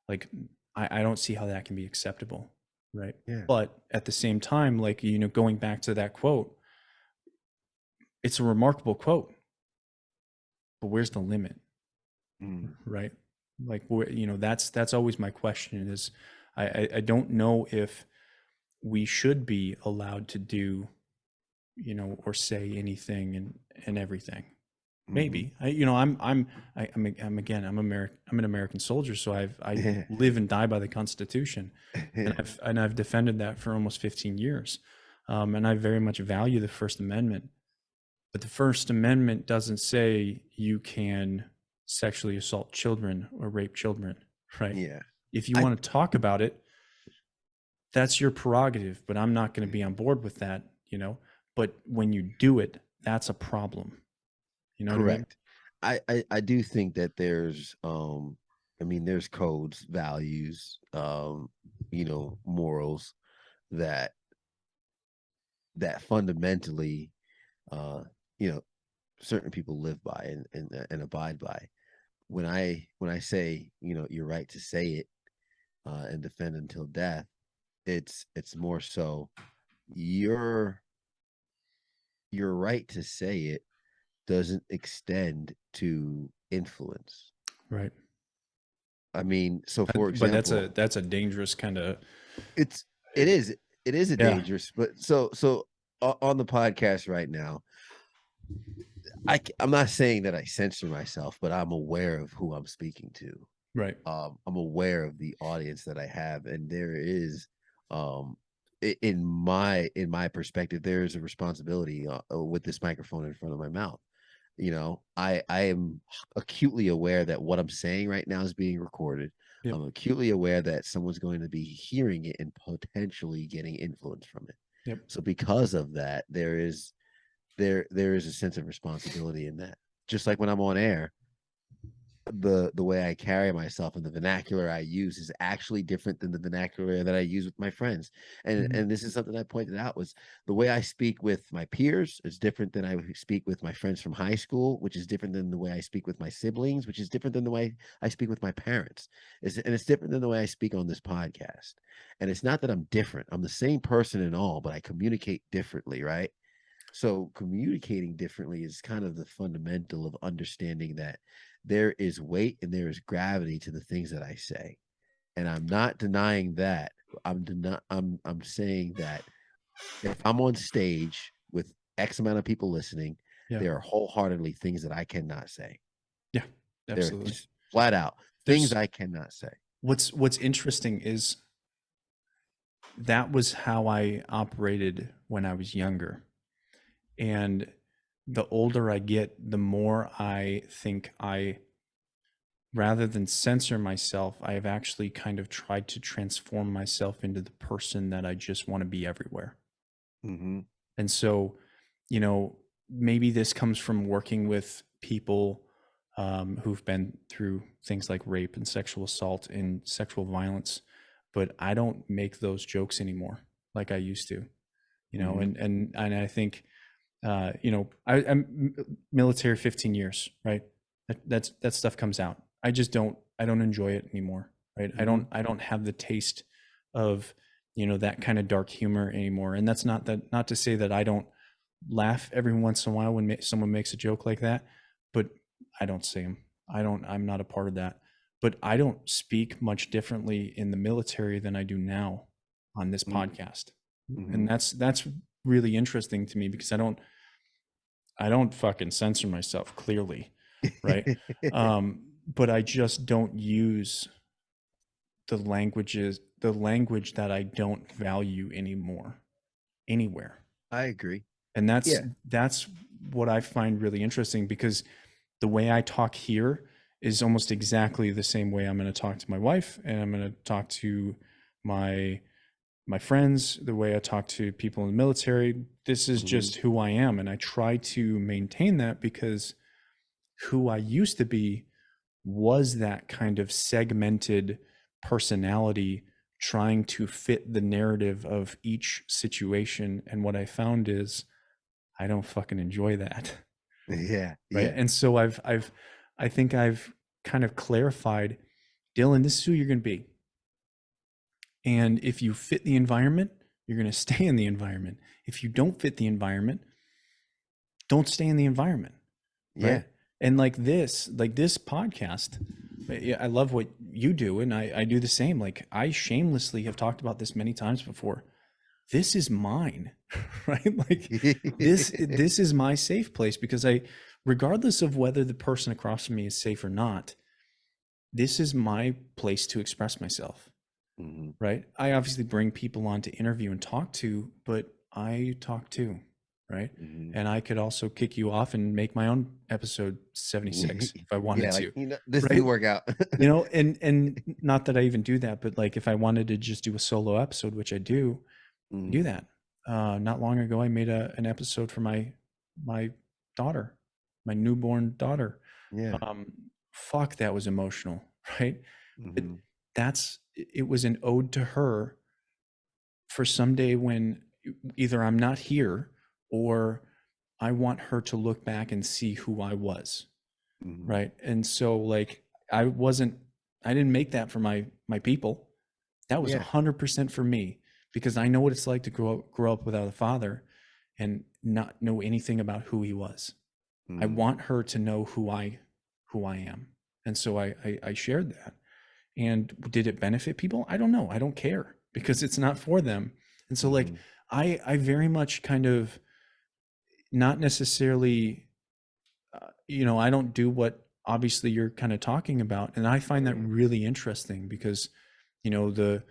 Like, I don't see how that can be acceptable, right? Yeah. But at the same time, like, going back to that quote, it's a remarkable quote, but where's the limit, Mm. right? Like, that's always my question is, I don't know if we should be allowed to do, or say anything and everything. Mhm. Maybe I'm again, I'm an American soldier, so I Yeah. live and die by the Constitution, and Yeah. I've defended that for almost 15 years, and I very much value the First Amendment. But the First Amendment doesn't say you can sexually assault children or rape children, right? Yeah. If you I want to talk about it, that's your prerogative, but I'm not going to be on board with that, But when you do it, that's a problem. You know what I mean? correct. I do think that there's I mean there's codes, values, morals that fundamentally uh you know certain people live by and abide by. When I say, you're right to say it and defend until death, it's more so your your right to say it doesn't extend to influence. Right. I mean, so for But that's example, a dangerous kind of, it's it is it is a yeah, dangerous, but on the podcast right now, I'm not saying that I censor myself, but I'm aware of who I'm speaking to. right. I'm aware of the audience that I have, and there is, um, in my perspective, there is a responsibility with this microphone in front of my mouth. I am acutely aware that what I'm saying right now is being recorded. Yep. I'm acutely aware that someone's going to be hearing it and potentially getting influence from it. Yep. So because of that, there is a sense of responsibility in that. Just like when I'm on air, the way I carry myself and the vernacular I use is actually different than the vernacular that I use with my friends. Mhm. And this is something I pointed out was the way I speak with my peers is different than I speak with my friends from high school, which is different than the way I speak with my siblings, which is different than the way I speak with my parents. And it's different than the way I speak on this podcast. And it's not that I'm different. I'm the same person and all, but I communicate differently, right? So communicating differently is kind of the fundamental of understanding that there is weight and there is gravity to the things that I say. And I'm not denying that. I'm saying that if I'm on stage with X amount of people listening, Yeah. there are wholeheartedly things that I cannot say. Yeah. They're Absolutely. just flat out things There's I cannot say. what's interesting is that was how I operated when I was younger. And the older I get, the more I think I, rather than censor myself, I have actually kind of tried to transform myself into the person that I just want to be everywhere. Mm-hmm. And so, maybe this comes from working with people who've been through things like rape and sexual assault and sexual violence, but I don't make those jokes anymore like I used to, Mm-hmm. and I think I'm military 15 years, right? That stuff comes out. I don't enjoy it anymore, right? Mm-hmm. I don't have the taste of, that kind of dark humor anymore. And that's not to say that I don't laugh every once in a while when someone makes a joke like that, but I don't say them. I'm not a part of that. But I don't speak much differently in the military than I do now on this podcast. Mm-hmm. And that's really interesting to me because I don't fucking censor myself clearly, right? But I just don't use the language that I don't value anymore anywhere. I agree. And Yeah. that's what I find really interesting because the way I talk here is almost exactly the same way I'm going to talk to my wife and I'm going to talk to my my friends, the way I talk to people in the military. This is Mm-hmm. just who I am. And I try to maintain that because who I used to be was that kind of segmented personality trying to fit the narrative of each situation. And what I found is I don't fucking enjoy that. Yeah. Right. Yeah. And so I think I've kind of clarified, Dylan, this is who you're going to be. And if you fit the environment, you're going to stay in the environment. If you don't fit the environment, don't stay in the environment. Yeah. Right. And like this podcast, I love what you do. And I do the same. Like I shamelessly have talked about this many times before. This is mine, right? Like this is my safe place because regardless of whether the person across from me is safe or not, this is my place to express myself, Mm-hmm. right? I obviously bring people on to interview and talk to, but I talk too, right? Mm-hmm. And I could also kick you off and make my own episode 76 if I wanted Yeah, like to, this right? didn't work out. And not that I even do that, but like if I wanted to just do a solo episode, which I do Mm, that. Not long ago, I made an episode for my daughter, my newborn daughter. yeah. Um, fuck, that was emotional, right? But Mm-hmm. it was an ode to her for someday when either I'm not here or I want her to look back and see who I was, Mm-hmm. right? And so like I didn't make that for my people. That was Yeah. 100% for me because I know what it's like to grow up without a father and not know anything about who he was. I Mm, want her to know who I am. And so I shared that. And did it benefit people? I don't know. I don't care because it's not for them. And so like mm-hmm. I very much kind of not necessarily I don't do what obviously you're kind of talking about. And I find that Right. really interesting because the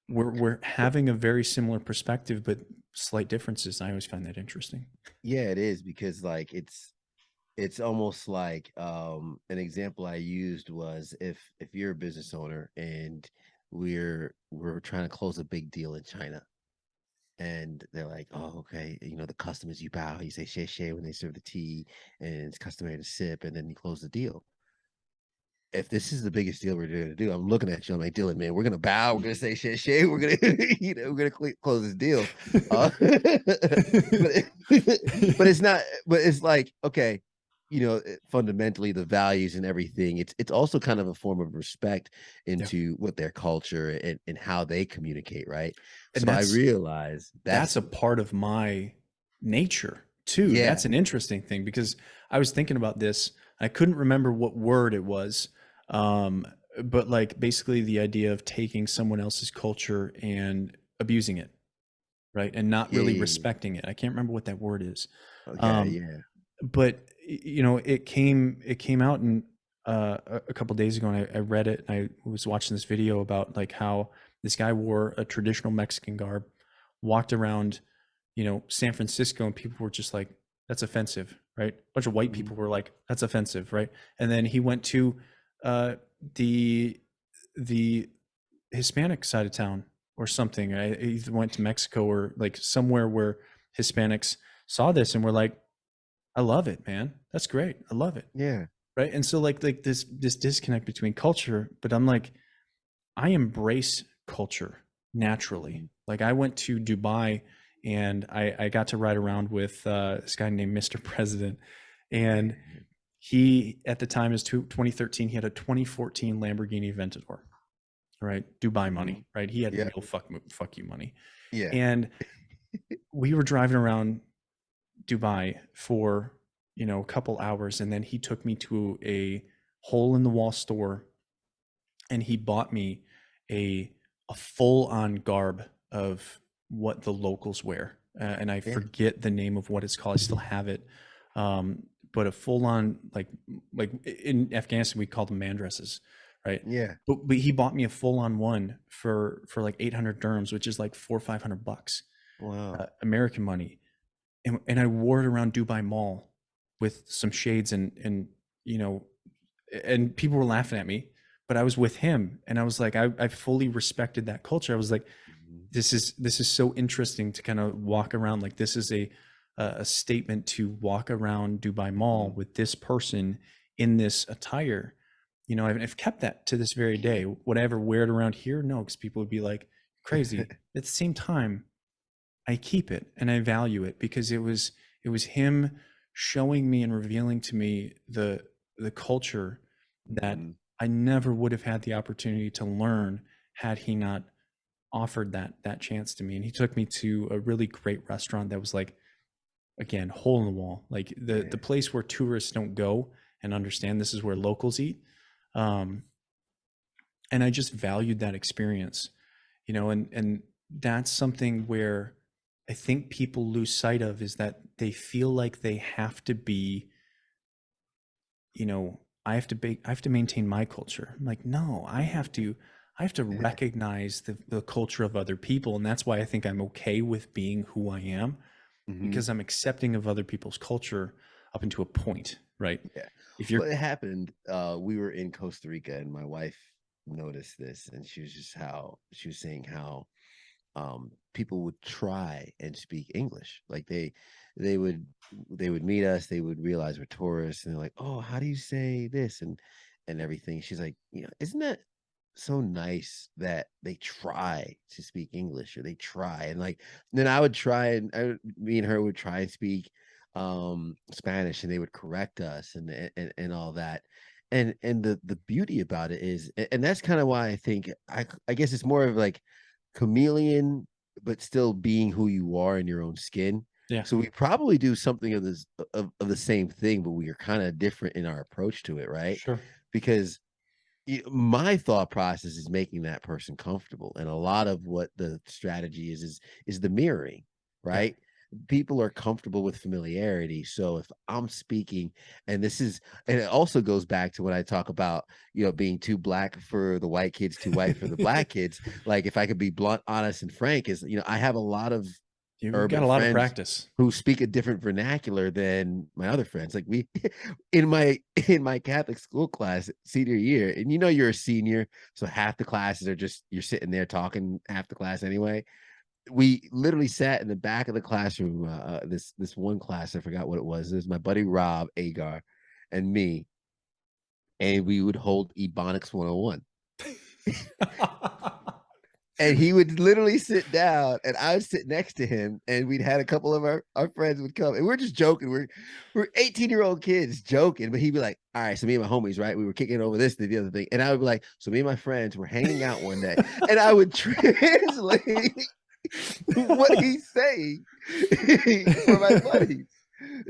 we're having a very similar perspective, but slight differences. I always find that interesting. Yeah, it is because like it's almost like an example I used was if you're a business owner and we're trying to close a big deal in China and they're like, oh, okay, the customers you bow, you say share when they serve the tea, and it's customary to sip, and then you close the deal. if this is the biggest deal we're gonna do, I'm looking at you. I'm like, Dylan, man, we're gonna bow. We're gonna say shit. We're gonna, we're gonna close this deal. But but it's not. But it's like, okay, fundamentally the values and everything. It's also kind of a form of respect Yeah. into what their culture and how they communicate, right? And So I realize that's a part of my nature too. yeah, That's an interesting thing because I was thinking about this. I couldn't remember what word it was. Um, but like basically the idea of taking someone else's culture and abusing it, right? And not yeah, really yeah, yeah. respecting it. I can't remember what that word is. Okay, Um, yeah, but it came out and a couple days ago, and I read it, and I was watching this video about like how this guy wore a traditional Mexican garb, walked around, San Francisco, and people were just like, "That's offensive," right? A bunch of white mhm, people were like, "That's offensive," right? And then he went to uh, the the Hispanic side of town or something. I either went to Mexico or like somewhere where Hispanics saw this and were like, I love it, man. That's great. I love it. yeah, Right. And so like this disconnect between culture, but I'm like, I embrace culture naturally. mhm, Like I went to Dubai and I got to ride around with this guy named Mr. President. And yeah, he at the time is 2013, he had a 2014 Lamborghini Aventador, right? Dubai mhm, money, right? He had yeah, real fuck you money. yeah, And we were driving around Dubai for, a couple hours, and then he took me to a hole in the wall store and he bought me a a full on garb of what the locals wear. And I yeah, forget the name of what it's called. I still have it. But a full on like in Afghanistan we call them man dresses, right? yeah. But he bought me a full on one for like 800 dirhams, which is like 400 or 500 bucks, Wow. American money. And I wore it around Dubai Mall with some shades and you know and people were laughing at me, but I was with him and I was like I fully respected that culture. I was like, Mhm, this is so interesting to kind of walk around, like this is a statement to walk around Dubai Mall mhm. with this person in this attire. I've kept that to this very day. Would I ever wear it around here? No, because people would be like crazy. At the same time, I keep it and I value it because it was him showing me and revealing to me the culture that Mhm. I never would have had the opportunity to learn had he not offered that chance to me. And he took me to a really great restaurant that was like, again, hole in the wall, like the Yeah, place where tourists don't go and understand this is where locals eat. Um, and I just valued that experience, and that's something where I think people lose sight of, is that they feel like they have to be, I have to maintain my culture. I'm like, no, I have to yeah. recognize the culture of other people. And that's why I think I'm okay with being who I am, Mhm. because I'm accepting of other people's culture up into a point, right? Yeah. If you're Well, it happened, we were in Costa Rica and my wife noticed this and she was saying how people would try and speak English. Like they would they would meet us, they would realize we're tourists and they're like, "Oh, how do you say this?" and everything. She's like, "Isn't that so nice that they try to speak English or they try?" And like then I would try and me and her would try and speak Spanish and they would correct us and all that. And the beauty about it is and that's kind of why I think I guess it's more of like chameleon, but still being who you are in your own skin. Yeah, So we probably do something of this of the same thing, but we are kind of different in our approach to it, right? sure. Because my thought process is making that person comfortable, and a lot of what the strategy is the mirroring, Yeah. right? People are comfortable with familiarity, so if I'm speaking, and it also goes back to when I talk about being too black for the white kids, too white for the black kids. Like if I could be blunt, honest, and frank, is I have a lot of You've got urban a lot of friends practice. who speak a different vernacular than my other friends. Like we in my Catholic school class senior year, and you're a senior, so half the classes are just you're sitting there talking half the class anyway. We literally sat in the back of the classroom. This one class, I forgot what it was. It was my buddy Rob Agar and me, and we would hold Ebonics 101. And he would literally sit down and I would sit next to him and we'd had a couple of our friends would come and we're just joking. We're 18-year-old kids joking, but he'd be like, all right, so me and my homies, right? We were kicking over this, the other thing. And I would be like, so me and my friends were hanging out one day and I would translate what he's saying for my buddies.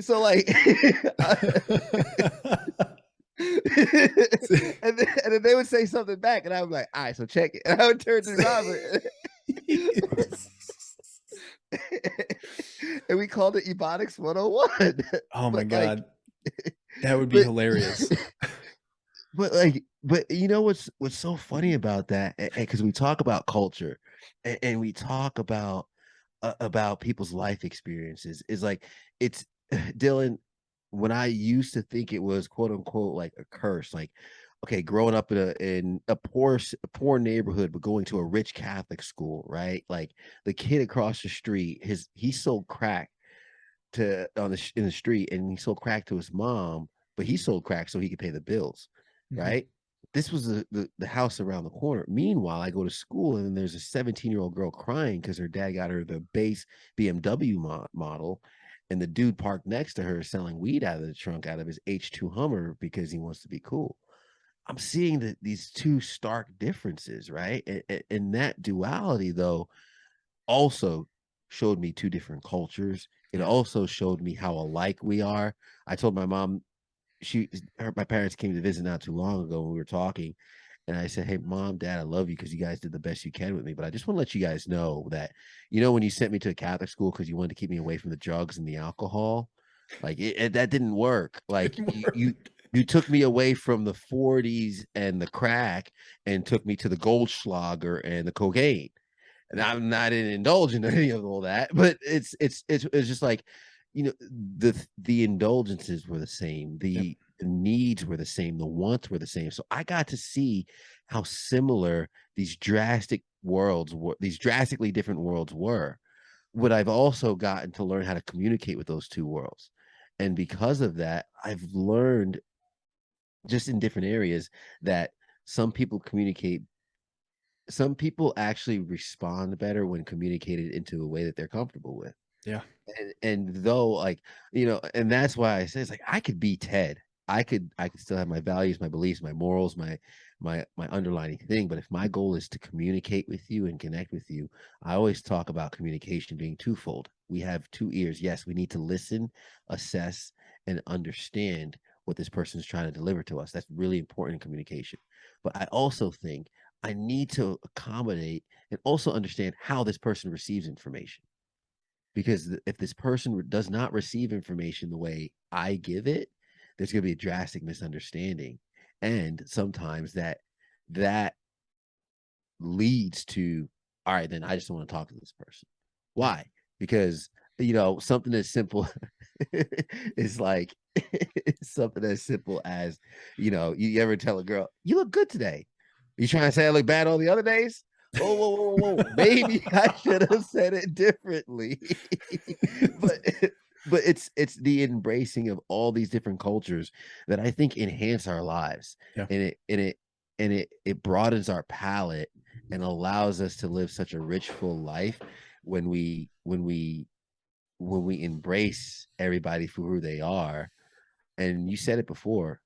So like and then they would say something back, and I was like, "All right, so check it." And I would turn to Robert, and we called it Ebonics 101. Oh my But like, God. That would be but hilarious. but you know what's so funny about that? Because we talk about culture, and we talk about people's life experiences. Is like it's Dylan. When I used to think it was quote unquote like a curse, like okay, growing up in a poor neighborhood, but going to a rich Catholic school, right? Like the kid across the street, he sold crack to in the street, and he sold crack to his mom, but he sold crack so he could pay the bills, Mhm. right? This was the house around the corner. Meanwhile, I go to school and there's a 17-year-old girl crying because her dad got her the base BMW model, and the dude parked next to her selling weed out of the trunk out of his H2 Hummer because he wants to be cool. I'm seeing these two stark differences, right? And that duality, though, also showed me two different cultures. It Yeah. also showed me how alike we are. I told my mom, my parents came to visit not too long ago when we were talking, and I said, "Hey, mom, dad, I love you because you guys did the best you can with me. But I just want to let you guys know that, when you sent me to a Catholic school because you wanted to keep me away from the drugs and the alcohol, like that didn't work. Like Didn't you work. you took me away from the 40s and the crack and took me to the Goldschlager and the cocaine. And Yeah. I'm not indulging in any of all that, but it's just like, the indulgences were the same, Yep. the needs were the same, the wants were the same. So I got to see how similar these drastically different worlds were. But I've also gotten to learn how to communicate with those two worlds. And because of that, I've learned just in different areas that some people communicate some people actually respond better when communicated into a way that they're comfortable with. Yeah. And though, like, and that's why I say it's like I could be Ted. I could still have my values, my beliefs, my morals, my underlining thing. But if my goal is to communicate with you and connect with you, I always talk about communication being twofold. We have two ears. Yes, we need to listen, assess, and understand what this person is trying to deliver to us. That's really important in communication. But I also think I need to accommodate and also understand how this person receives information. Because if this person does not receive information the way I give it, there's going to be a drastic misunderstanding. And sometimes that leads to, all right, then I just don't want to talk to this person. Yeah. Why? Because something as simple is like something as simple as you ever tell a girl, you look good today. You trying to say I look bad all the other days? Whoa, whoa, whoa, whoa. Maybe I should have said it differently. but but it's the embracing of all these different cultures that I think enhance our lives. Yeah. And it broadens our palette and allows us to live such a rich, full life when we embrace everybody for who they are. And you said it before,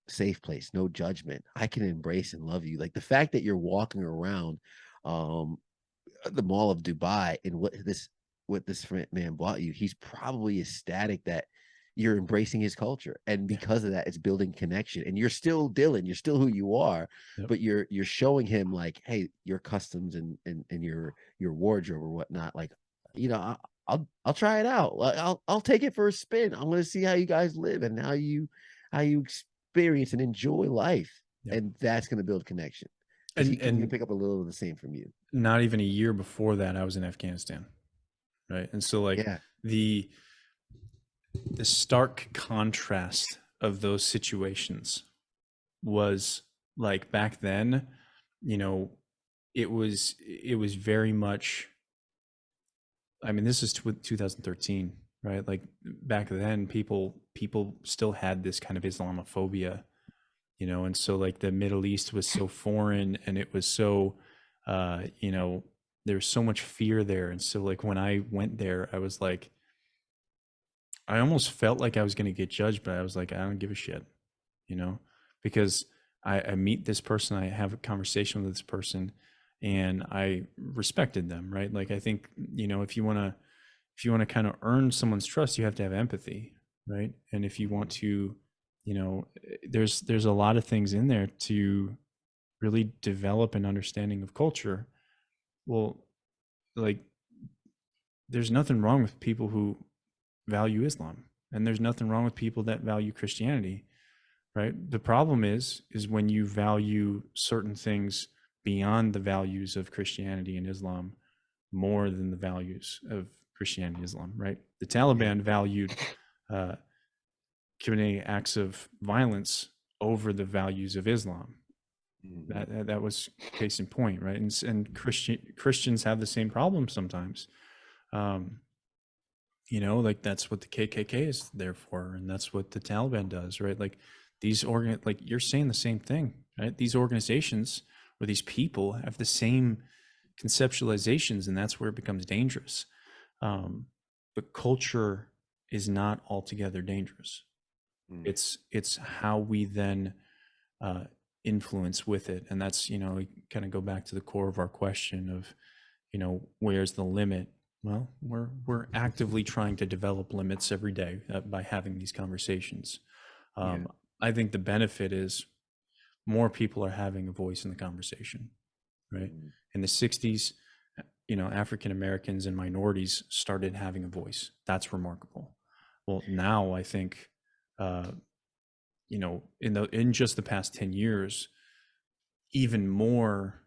safe place, no judgment. I can embrace and love you. Like the fact that you're walking around um the Mall of Dubai and what this man bought you, he's probably ecstatic that you're embracing his culture, and Yeah. because of that, it's building connection. And you're still Dylan, you're still who you are, Yep. but you're showing him like, hey, your customs and your wardrobe or whatnot. Like, I'll try it out. I'll take it for a spin. I'm gonna see how you guys live and how you experience and enjoy life, Yep. and that's gonna build connection because he can And pick up a little of the same from you. not even a year before that, I was in Afghanistan. Right. And so like Yeah. the the stark contrast of those situations was like back then, you know, it was very much, I mean, this is 2013, right? Like back then people still had this kind of Islamophobia And so like the Middle East was so foreign, and it was so, there's so much fear there. And so like when I went there, I was like, I almost felt like I was going to get judged, but I was like, I don't give a shit, you know, because I meet this person, I have a conversation with this person, and I respected them, right? Like I think, if you want to kind of earn someone's trust, you have to have empathy, right? And if you want Mhm. to, there's a lot of things in there to really develop an understanding of culture. Well, like there's nothing wrong with people who value Islam, and there's nothing wrong with people that value Christianity, right? The problem is when you value certain things beyond the values of Christianity and Islam more than the values of Christianity and Islam, right? The Yeah. Taliban valued uh, committing acts of violence over the values of Islam. Mhm. That was case in point, right? And Christians have the same problem sometimes. Um, like that's what the KKK is there for, and that's what the Taliban does, right? Like like you're saying the same thing, right? These organizations or these people have the same conceptualizations, and that's where it becomes dangerous. Um, but culture is not altogether dangerous. Mm. It's how we then uh, influence with it, and that's kind of go back to the core of our question of where's the limit. Well, we're actively trying to develop limits every day by having these conversations. Yeah. um, I think the benefit is more people are having a voice in the conversation, right? Mhm. In the 60s, African Americans and minorities started having a voice. That's remarkable. Well, now I think uh, in just the past 10 years, even more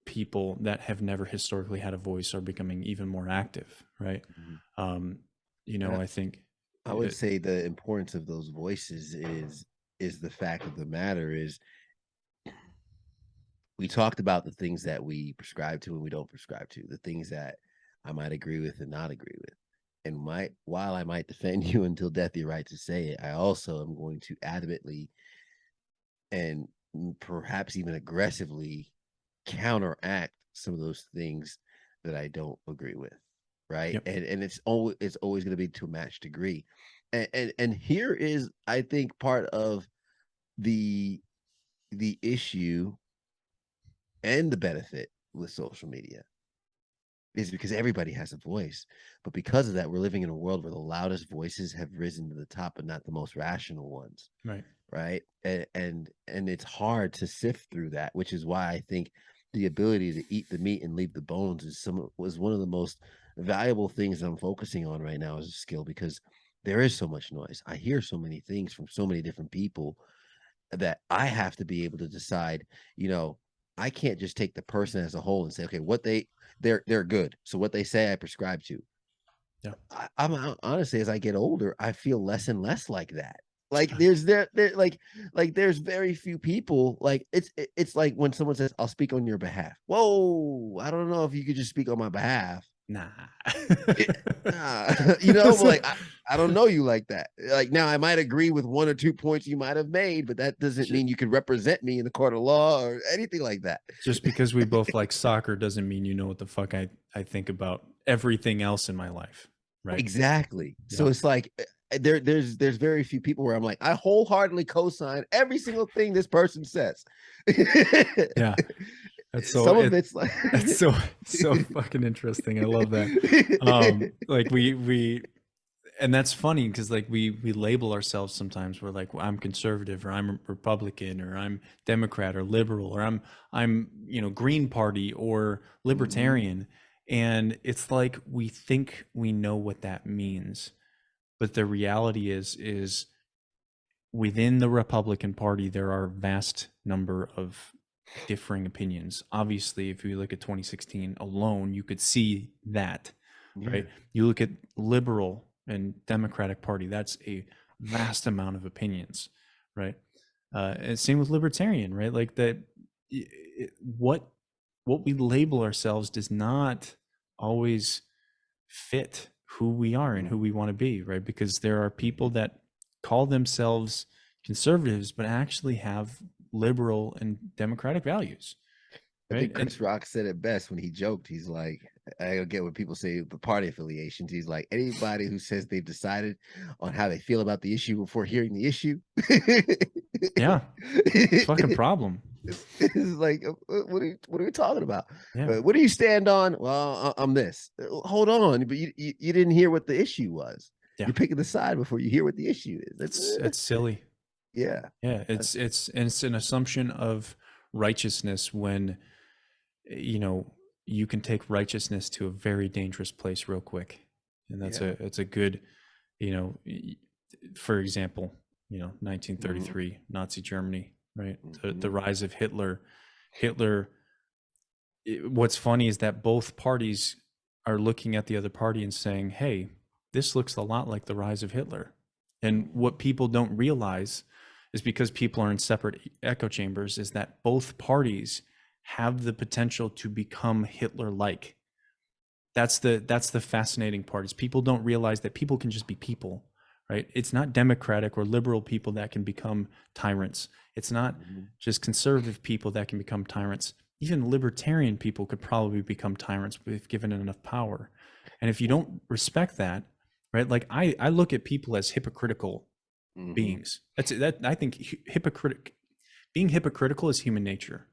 people that have never historically had a voice are becoming even more active, right? Mhm. um And I think I would say the importance of those voices is the fact of the matter is we talked about the things that we prescribe to and we don't prescribe to, the things that I might agree with and not agree with. And while I might defend you until death your right to say it, I also am going to adamantly and perhaps even aggressively counteract some of those things that I don't agree with. Right. yep, And it's always going to be to a match degree. And here is, I think, part of the the issue and the benefit with social media is because everybody has a voice. But because of that, we're living in a world where the loudest voices have risen to the top, but not the most rational ones. right, Right. And it's hard to sift through that, which is why I think the ability to eat the meat and leave the bones was one of the most valuable things I'm focusing on right now as a skill, because there is so much noise. I hear so many things from so many different people that I have to be able to decide, you know, I can't just take the person as a whole and say, okay, they're good. So what they say I prescribe to. yeah, Honestly, as I get older, I feel less and less like that. Like there like there's very few people, like it's like when someone says, "I'll speak on your behalf." Whoa, I don't know if you could just speak on my behalf. nah. It, but like I don't know you like that. Like now, I might agree with 1 or 2 points you might have made, but that doesn't Ju- mean you could represent me in the court of law or anything like that. just because we both like soccer doesn't mean you know what the fuck I think about everything else in my life, right? Exactly. So Yeah, it's like there's very few people where I'm like, I wholeheartedly co-sign every single thing this person says. yeah. That's so Some of it it's like that's so fucking interesting. I love that. Like we and that's funny because like we label ourselves sometimes. We're like, well, I'm conservative, or I'm Republican, or I'm Democrat, or liberal, or I'm Green Party or Mhm. Libertarian, and it's like we think we know what that means, but the reality is within the Republican Party there are vast number of differing opinions. Obviously, if you look at 2016 alone, you could see that, Yeah. right? You look at liberal and Democratic Party, that's a vast amount of opinions, right? And same with libertarian, right? Like that, what we label ourselves does not always fit who we are and Mm. who we want to be, right? Because there are people Mhm. that call themselves conservatives, but actually have liberal and democratic values, I right? think And Chris Rock said it best when he joked. He's like, I don't get what people say the party affiliations. He's like, anybody who says they've decided on how they feel about the issue before hearing the issue. yeah, fucking problem. It's like, what are we talking about? Yeah, What do you stand on? Well, I'm this. Hold on, but you didn't hear what the issue was. yeah, You're picking the side before you hear what the issue is. it's silly. Yeah. Yeah, That's, it's an assumption of righteousness when you can take righteousness to a very dangerous place real quick, and yeah. it's a good you know for example, Hmm. 1933 Nazi Germany, right? The Hmm. rise of Hitler. What's funny is that both parties are looking at the other party and saying, hey, this looks a lot like the rise of Hitler. And Hmm. what people don't realize is, because people are in separate echo chambers, is that both parties have the potential to become Hitler like. That's the fascinating part, is people don't realize that people can just be people, right? It's not democratic or liberal people that can become tyrants. It's not Hmm. just conservative people that can become tyrants. Even libertarian people could probably become tyrants if given enough power. And if you don't respect that, right? Like I look at people as hypocritical Hmm. beings. That I think being hypocritical is human nature,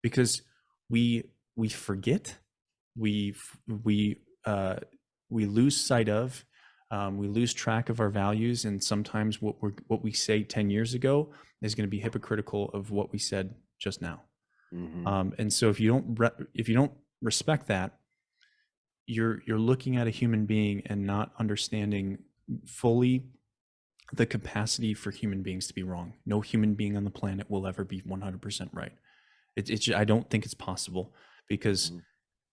because we forget, we we uh, we lose sight of, we lose track of our values, and sometimes what we say 10 years ago is going to be hypocritical of what we said just now. Hmm. And so if you don't respect that, you're looking at a human being and not understanding fully the capacity for human beings to be wrong. No human being on the planet will ever be 100% right. I don't think it's possible, because Hmm.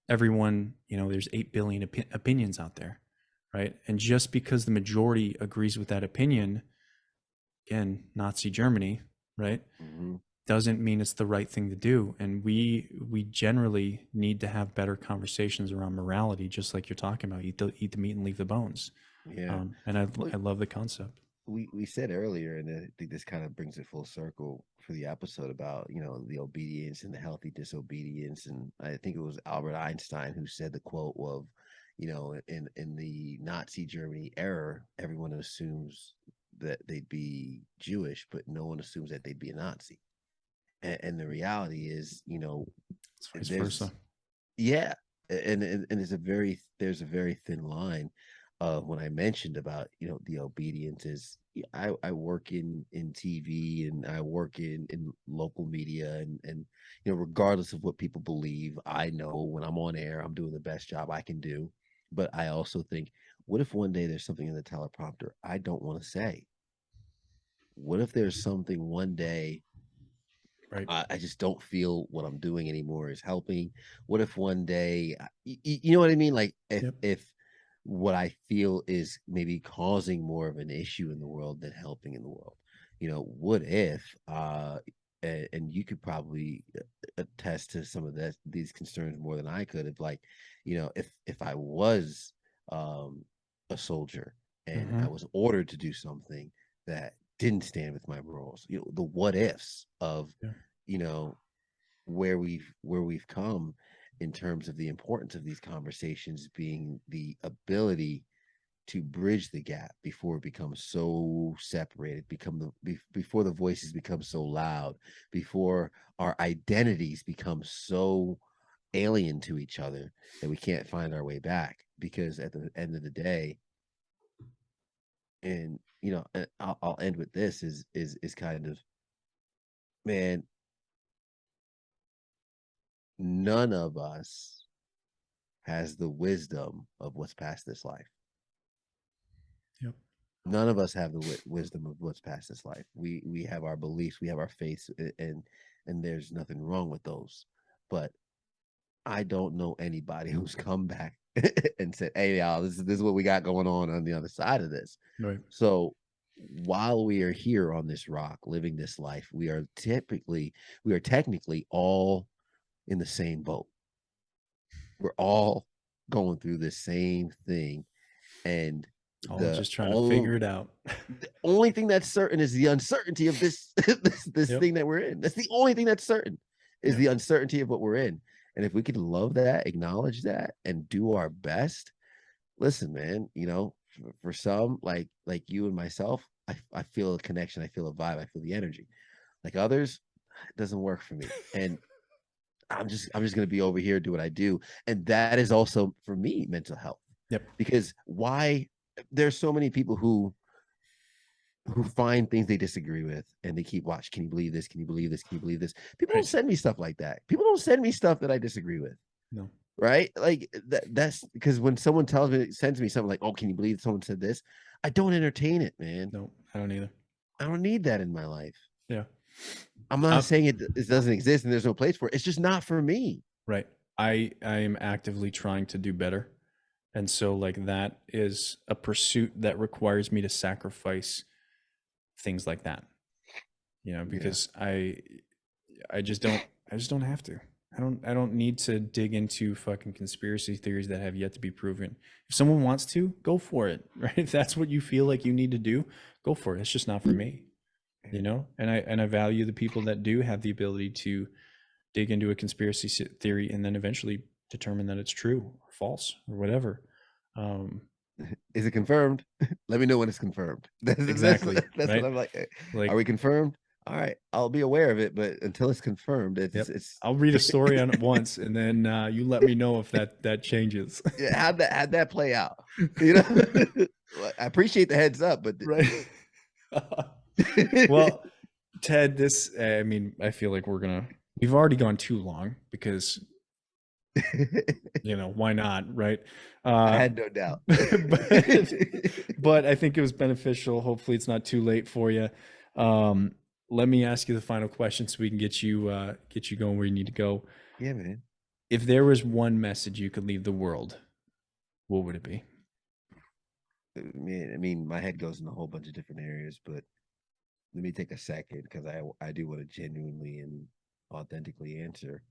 everyone, there's 8 billion opinions out there, right? And just because the majority agrees with that opinion, again, Nazi Germany, right, Hmm. doesn't mean it's the right thing to do. And we generally need to have better conversations around morality, just like you're talking about. Eat the meat and leave the bones. Yeah. And Well, I love the concept. we said earlier, and I think this kind of brings it full circle for the episode about the obedience and the healthy disobedience. And I think it was Albert Einstein who said the quote of, in the Nazi Germany era, everyone assumes that they'd be Jewish, but no one assumes that they'd be a Nazi. And the reality is, It's vice versa. there's yeah, and there's a very thin line. When I mentioned about the obedience is, I work in TV, and I work in local media, and regardless of what people believe, I know when I'm on air I'm doing the best job I can do. But I also think, what if one day there's something in the teleprompter I don't want to say? What if there's something one day Right. I just don't feel what I'm doing anymore is helping? What if one day, you know what I mean? Like, Yep. if what I feel is maybe causing more of an issue in the world than helping in the world, what if, and you could probably attest to some of these concerns more than I could, if like, if I was um a soldier and I Hmm. was ordered to do something that didn't stand with my morals, the what ifs of Yeah. you know where we've come in terms of the importance of these conversations being the ability to bridge the gap before it becomes so separated, before the voices become so loud, before our identities become so alien to each other that we can't find our way back. Because at the end of the day, and I'll end with this, is kind of, man, none of us has the wisdom of what's past this life. Yep. None of us have the wisdom of what's past this life. We have our beliefs, we have our faiths, and there's nothing wrong with those. But I don't know anybody who's come back and said, "Hey, y'all, this is what we got going on the other side of this." Right. So while we are here on this rock, living this life, we are technically all in the same boat. We're all going through the same thing, and All The just trying to only figure it out. the only thing that's certain is the uncertainty of this this Yep. thing that we're in. That's the only thing that's certain is Yep. the uncertainty of what we're in. And if we can love that, acknowledge that, and do our best, listen, man, for some like you and myself, I feel a connection, I feel a vibe, I feel the energy. Like others, it doesn't work for me. And I'm just gonna be over here, do what I do. And that is also for me mental health. Yep. Because why there's so many people who find things they disagree with and they keep watch. Can you believe this? Can you believe this? Can you believe this? People don't Right. send me stuff like that. People don't send me stuff that I disagree with. No. Right? Like that's because when someone sends me something like, oh, can you believe someone said this? I don't entertain it, man. No. I don't either. I don't need that in my life. Yeah. I'm not Um, saying it doesn't exist and there's no place for it. It's just not for me. right. I am actively trying to do better. And so like that is a pursuit that requires me to sacrifice things like that. Yeah. Because I just don't have to. I don't need to dig into fucking conspiracy theories that have yet to be proven. If someone wants to, go for it, right? If that's what you feel like you need to do, go for it. It's just not for me, And I value the people that do have the ability to dig into a conspiracy theory and then eventually determine that it's true or false or whatever. Um, Is it confirmed? Let me know when it's confirmed. exactly, That's what right? I'm like. Are Like, we confirmed? All right, I'll be aware of it, but until it's confirmed, yep. it's I'll read a story on it once, and then you let me know if that changes. yeah, how'd that play out? You know, I appreciate the heads up, but Right. Well, Ted, I mean, I feel like we've already gone too long because, why not, right? I Uh, had no doubt. but, but I think it was beneficial. Hopefully it's not too late for you. Let me ask you the final question so we can get you going where you need to go. Yeah, man. If there was one message you could leave the world, what would it be? Man, I mean, my head goes in a whole bunch of different areas, but let me take a second because I do want to genuinely and authentically answer.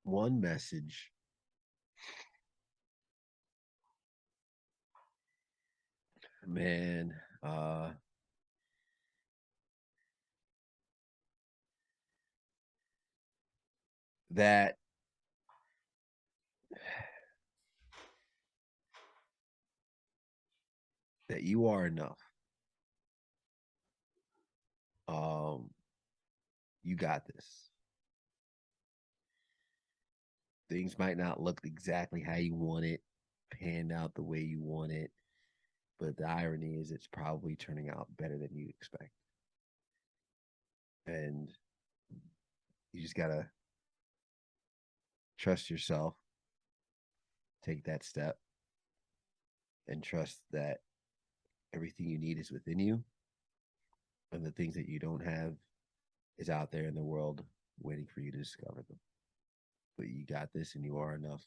One message, man. That that you are enough. Um, you got this. Things might not look exactly how you want it, panned out the way you want it, but the irony is it's probably turning out better than you expect. And you just gotta trust yourself, take that step, and trust that everything you need is within you, and the things that you don't have is out there in the world waiting for you to discover them. But you got this, and you are enough.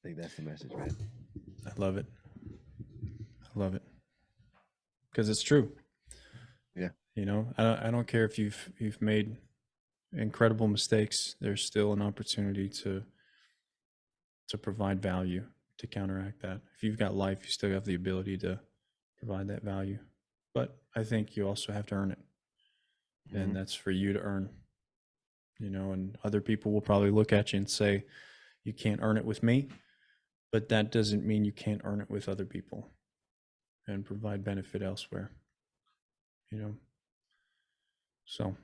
I think that's the message, man. I love it. I love it because it's true. Yeah. I don't care if you've made incredible mistakes. There's still an opportunity to provide value to counteract that. If you've got life, you still have the ability to provide that value. But I think you also have to earn it. And that's for you to earn. And other people will probably look at you and say, you can't earn it with me, but that doesn't mean you can't earn it with other people and provide benefit elsewhere. So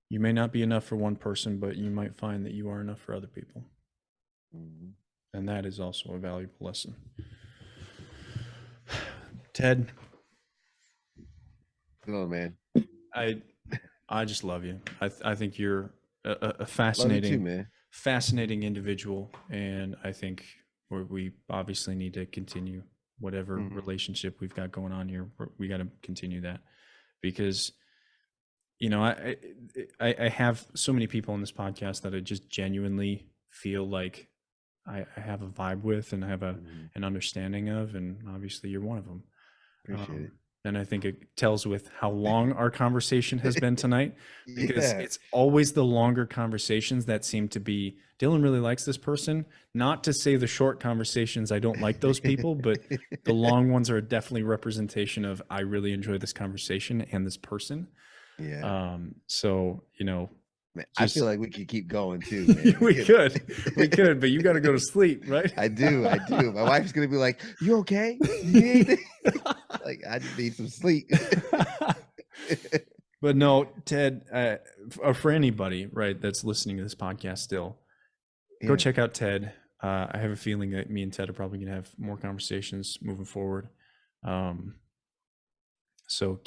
you may not be enough for one person, but you might find that you are enough for other people. And that is also a valuable lesson. Ted, Hello, man. I just love you. I think you're a Love you too, fascinating, man. fascinating individual, and I think we obviously need to continue whatever relationship we've got going on here. We got to continue that because I have so many people on this podcast that I just genuinely feel like I have a vibe with and I have an understanding of, and obviously you're one of them. Appreciate it. And I think it tells with how long our conversation has been tonight, because Yeah. it's always the longer conversations that seem to be, Dylan really likes this person. Not to say the short conversations, I don't like those people, but the long ones are definitely representation of, I really enjoy this conversation and this person. Yeah. So, you know, Man, I feel just like we could keep going too, man. we could, but you got to go to sleep, right? I do. My wife's gonna be like, "You okay? You need anything?" Like, I just need some sleep. But no, Ted, for anybody, right, that's listening to this podcast still, go Yeah. check out Ted. I have a feeling that me and Ted are probably going to have more conversations moving forward. So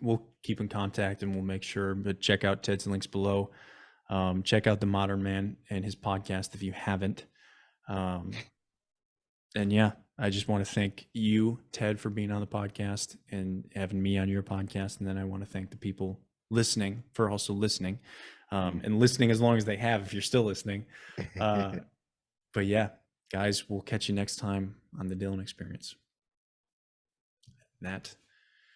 we'll keep in contact, and we'll make sure, but check out Ted's links below. Check out The Modern Man and his podcast if you haven't. And yeah, I just want to thank you, Ted, for being on the podcast and having me on your podcast. And then I want to thank the people listening for also listening, and listening as long as they have, if you're still listening. But yeah, guys, we'll catch you next time on the Dylan Experience. That